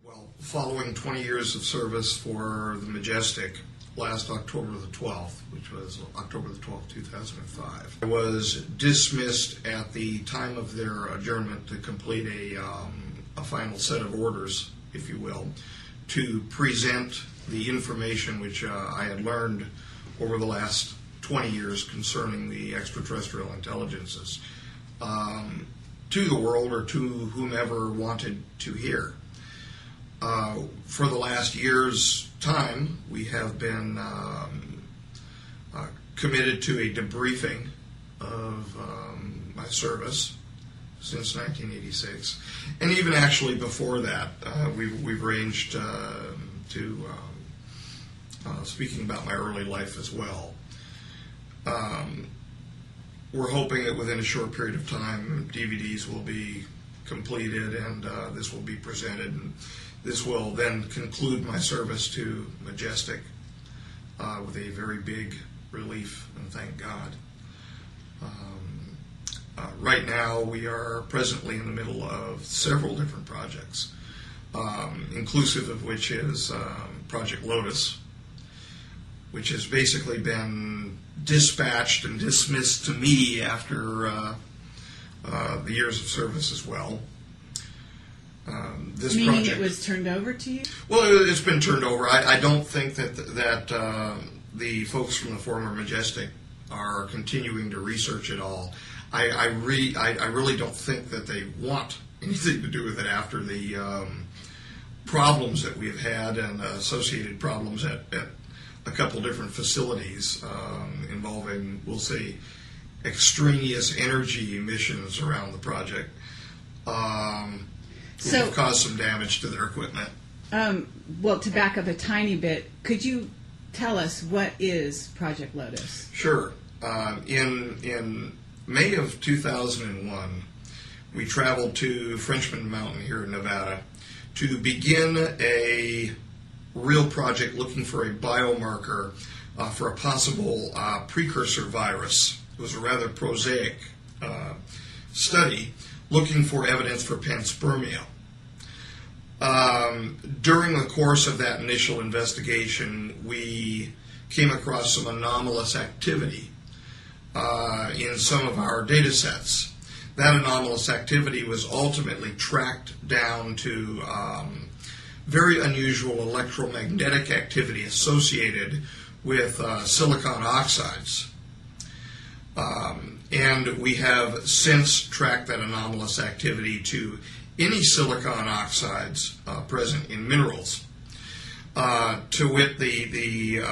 Well, following 20 years of service for the Majestic, last October the 12th, which was October the 12th, 2005, I was dismissed at the time of their adjournment to complete a final set of orders, if you will, to present the information which I had learned over the last 20 years concerning the extraterrestrial intelligences to the world or to whomever wanted to hear. For the last year's time, we have been committed to a debriefing of my service since 1986, and even actually before that, we've ranged to speaking about my early life as well. We're hoping that within a short period of time, DVDs will be completed and this will be presented, and this will then conclude my service to Majestic with a very big relief, and thank God. Right now, we are presently in the middle of several different projects, inclusive of which is Project Lotus, which has basically been dispatched and dismissed to me after the years of service as well. This Meaning project, it was turned over to you? well, it's been turned over. I don't think that the folks from the former Majestic are continuing to research it all. I really don't think that they want anything to do with it after the problems that we've had and associated problems at a couple different facilities involving, we'll say, extraneous energy emissions around the project. Which have caused some damage to their equipment. Well, to back up a tiny bit, could you tell us what is Project Lotus? Sure. In May of 2001, we traveled to Frenchman Mountain here in Nevada to begin a real project looking for a biomarker for a possible precursor virus. It was a rather prosaic study looking for evidence for panspermia. During the course of that initial investigation, we came across some anomalous activity in some of our data sets. That anomalous activity was ultimately tracked down to very unusual electromagnetic activity associated with silicon oxides. And we have since tracked that anomalous activity to any silicon oxides present in minerals. To wit, the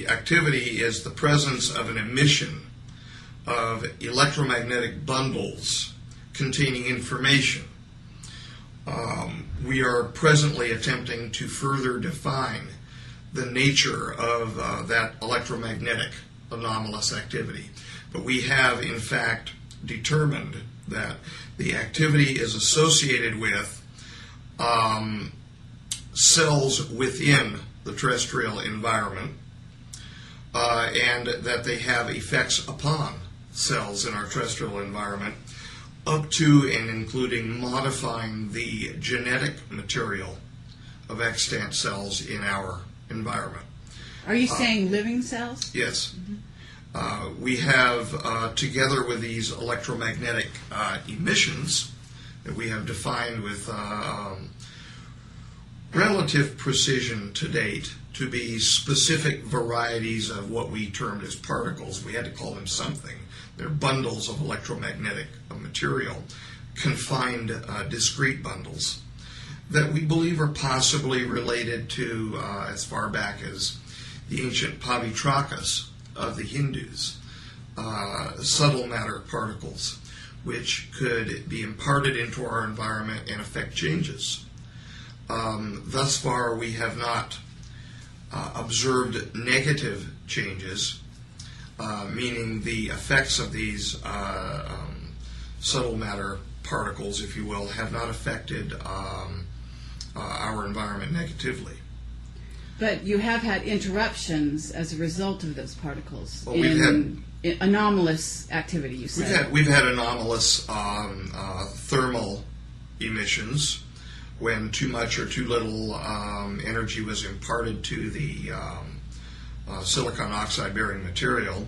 activity is the presence of an emission of electromagnetic bundles containing information. We are presently attempting to further define the nature of that electromagnetic anomalous activity. But we have, in fact, determined that the activity is associated with cells within the terrestrial environment, and that they have effects upon cells in our terrestrial environment, up to and including modifying the genetic material of extant cells in our environment. Are you saying living cells? Yes. We have, together with these electromagnetic emissions that we have defined with relative precision to date to be specific varieties of what we termed as particles. We had to call them something. They're bundles of electromagnetic material, confined discrete bundles, that we believe are possibly related to as far back as the ancient Pavitrakas of the Hindus, subtle matter particles, which could be imparted into our environment and affect changes. Thus far, we have not observed negative changes, meaning the effects of these subtle matter particles, if you will, have not affected our environment negatively. But you have had interruptions as a result of those particles. Well, we've had anomalous activity, you said. We've had anomalous thermal emissions when too much or too little energy was imparted to the silicon oxide bearing material.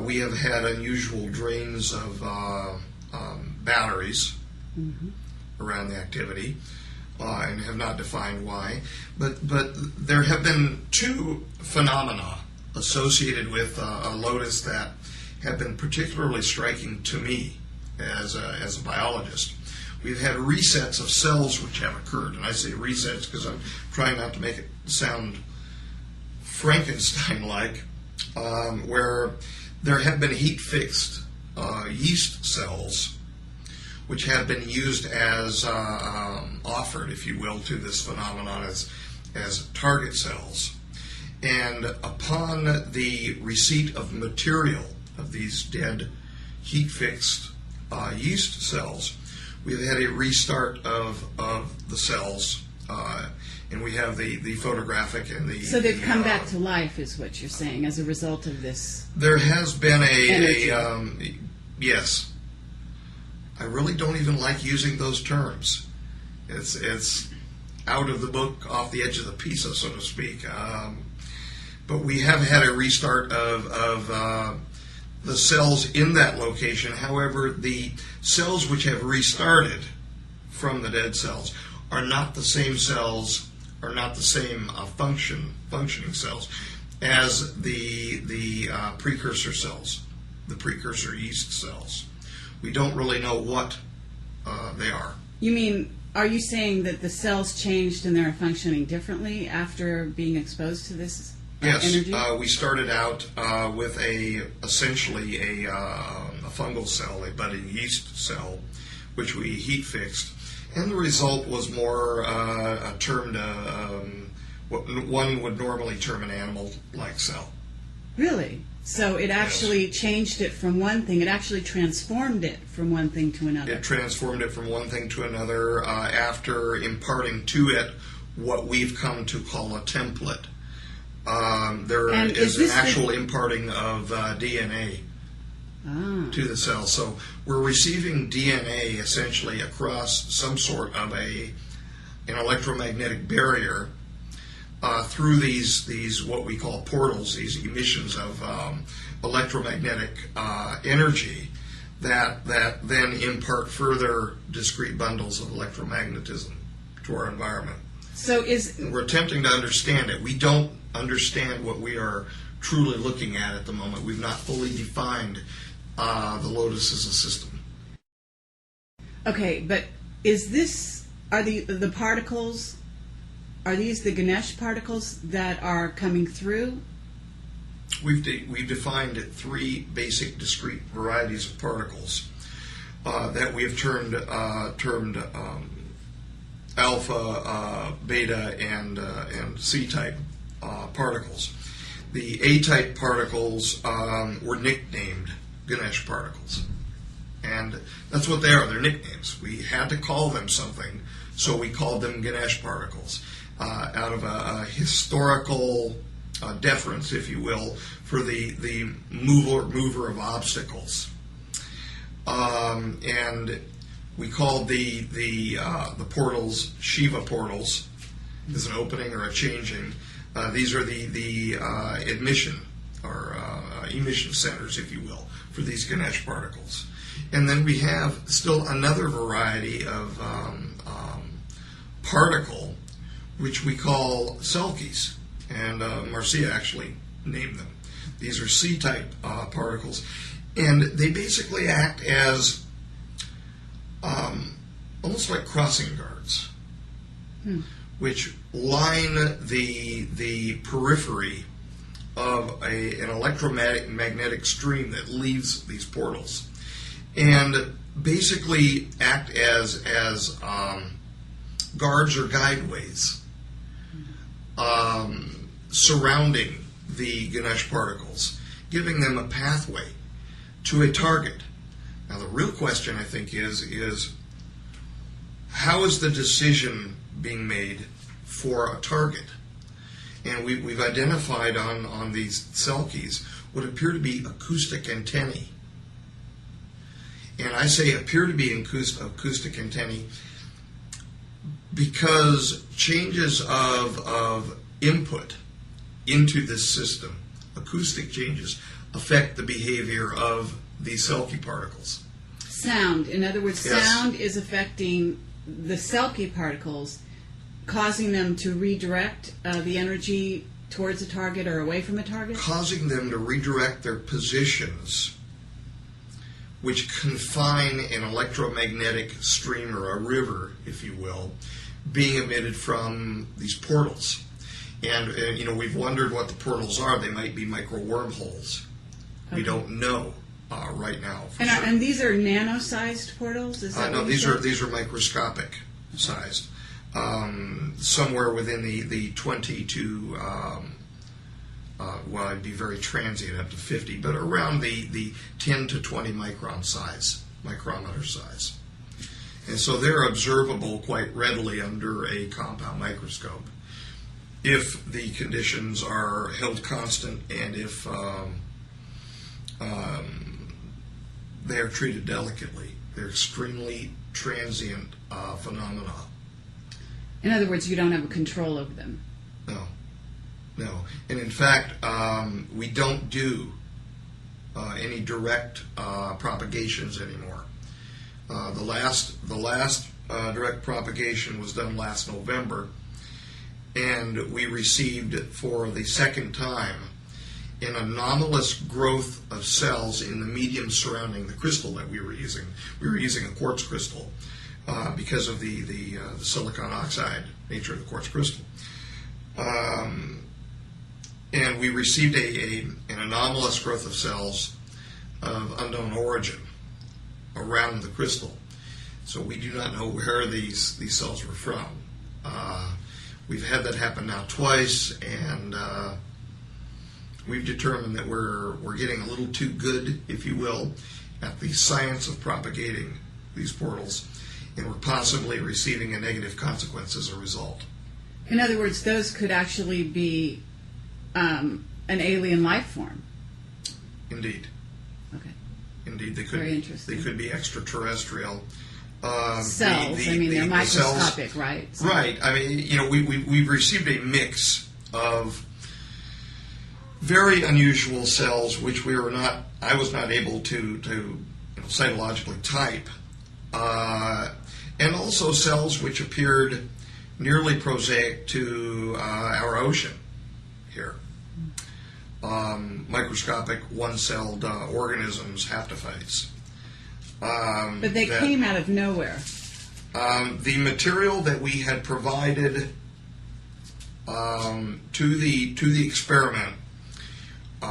We have had unusual drains of batteries around the activity, and have not defined why. But there have been two phenomena associated with Lotus that have been particularly striking to me as a biologist. We've had resets of cells which have occurred, and I say resets because I'm trying not to make it sound Frankenstein-like, where there have been heat-fixed yeast cells which have been used as offered, if you will, to this phenomenon as target cells. And upon the receipt of material of these dead heat-fixed yeast cells, we've had a restart of the cells, and we have the photographic and the... So they've come back to life, is what you're saying, as a result of this. There has been energy. Yes. I really don't even like using those terms. It's out of the book, off the edge of the pizza, so to speak. But we have had a restart of the cells in that location. However, the cells which have restarted from the dead cells are not the same cells, are not the same functioning cells as the precursor cells, the precursor yeast cells. We don't really know what they are. You mean, are you saying that the cells changed and they're functioning differently after being exposed to this energy? Yes. We started out with essentially a fungal cell, a budding yeast cell, which we heat fixed, and the result was more termed what one would normally term an animal-like cell. Really? So it actually changed it from one thing. It actually transformed it from one thing to another. It transformed it from one thing to another after imparting to it what we've come to call a template. There is an actual imparting of DNA to the cell. So we're receiving DNA essentially across some sort of an electromagnetic barrier through these what we call portals, these emissions of electromagnetic energy that then impart further discrete bundles of electromagnetism to our environment. So we're attempting to understand it. We don't understand what we are truly looking at the moment. We've not fully defined the Lotus as a system. Okay, but are the particles, are these the Ganesh particles that are coming through? We've defined three basic discrete varieties of particles that we have termed alpha, beta, and C-type particles. The A-type particles were nicknamed Ganesh particles. And that's what they are. They're nicknames. We had to call them something, so we called them Ganesh particles out of a historical deference, if you will, for the mover of obstacles. And we called the portals Shiva portals. There's an opening or a changing. These are the admission or emission centers, if you will, for these Ganesh particles. And then we have still another variety of particle, which we call Selkies. And Marcia actually named them. These are C-type particles. And they basically act as almost like crossing guards, which line the periphery of an electromagnetic stream that leaves these portals, and basically act as guards or guideways surrounding the Ganesh particles, giving them a pathway to a target. Now, the real question, I think, is how is the decision being made for a target? And we've identified on these Selkies what appear to be acoustic antennae. And I say appear to be acoustic antennae because changes of input into this system, acoustic changes, affect the behavior of these Selkie particles. Sound. In other words, Yes. Sound is affecting the Selkie particles, causing them to redirect the energy towards a target or away from a target? Causing them to redirect their positions, which confine an electromagnetic stream or a river, if you will, being emitted from these portals. And we've wondered what the portals are. They might be micro wormholes. We don't know. right now. And these are nano-sized portals? Is that No, what you said? these are microscopic sized, somewhere within the 20 to well, I'd be very transient up to 50, but around the 10 to 20 micrometer size. And so they're observable quite readily under a compound microscope if the conditions are held constant and if they are treated delicately. They're extremely transient phenomena. In other words, you don't have a control over them. No. And in fact, we don't do any direct propagations anymore. The last direct propagation was done last November, and we received for the second time an anomalous growth of cells in the medium surrounding the crystal that we were using. We were using a quartz crystal because of the silicon oxide nature of the quartz crystal. And we received an anomalous growth of cells of unknown origin around the crystal. So we do not know where these cells were from. We've had that happen now twice, and we've determined that we're getting a little too good, if you will, at the science of propagating these portals, and we're possibly receiving a negative consequence as a result. In other words, those could actually be an alien life form. Indeed. Okay. Indeed, they could. Very interesting. They could be extraterrestrial. Cells. I mean, they're microscopic, right? So. Right. I mean, we've received a mix of very unusual cells, which I was not able to cytologically type, and also cells which appeared nearly prosaic to our ocean here. Microscopic one-celled organisms, haptophytes. But they came out of nowhere. The material that we had provided to the experiment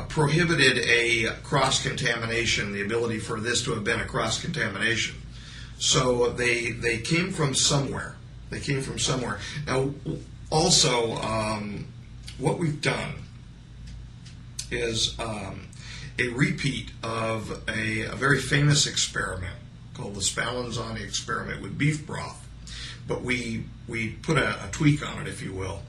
prohibited a cross-contamination, the ability for this to have been a cross-contamination. So they came from somewhere. Now, also, what we've done is a repeat of a very famous experiment called the Spallanzani experiment with beef broth, but we put a tweak on it, if you will.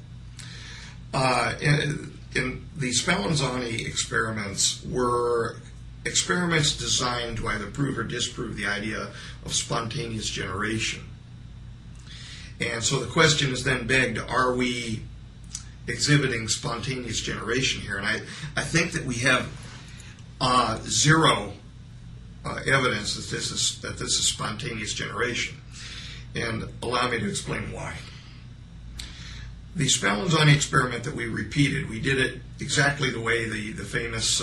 In the Spallanzani experiments were experiments designed to either prove or disprove the idea of spontaneous generation. And so the question is then begged, are we exhibiting spontaneous generation here? And I think that we have zero evidence that this is spontaneous generation. And allow me to explain why. The Spallanzani experiment that we repeated, we did it exactly the way the famous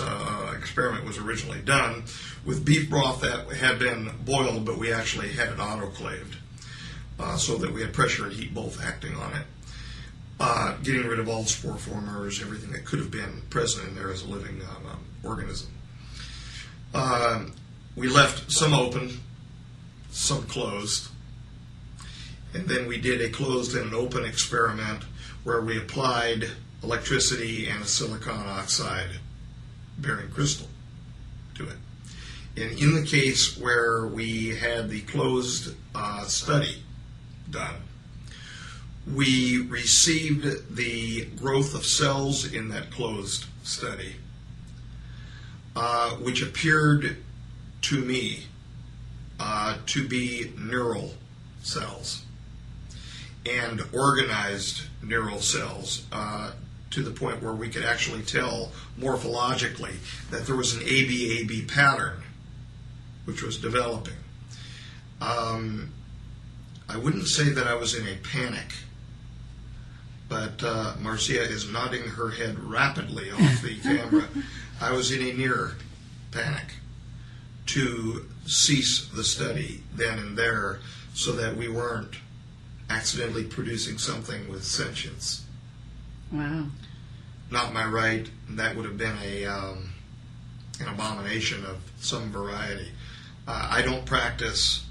experiment was originally done, with beef broth that had been boiled, but we actually had it autoclaved, so that we had pressure and heat both acting on it, getting rid of all spore formers, everything that could have been present in there as a living organism. We left some open, some closed, and then we did a closed and an open experiment where we applied electricity and a silicon oxide bearing crystal to it. And in the case where we had the closed study done, we received the growth of cells in that closed study, which appeared to me to be neural cells and organized neural cells, to the point where we could actually tell morphologically that there was an ABAB pattern which was developing. I wouldn't say that I was in a panic, but Marcia is nodding her head rapidly off the camera. I was in a near panic to cease the study then and there so that we weren't accidentally producing something with sentience. Wow. Not my right. That would have been an abomination of some variety. I don't practice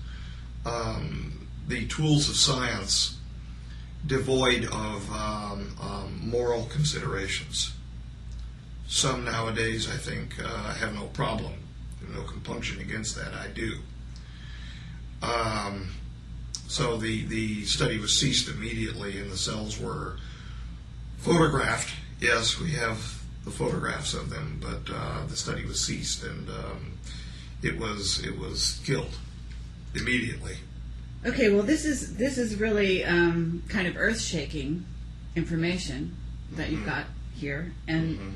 the tools of science devoid of moral considerations. Some nowadays, I think, have no problem, no compunction against that. I do. So the study was ceased immediately, and the cells were photographed. Yes, we have the photographs of them, but the study was ceased, and it was killed immediately. Okay, well, this is really kind of earth-shaking information that you've got here, and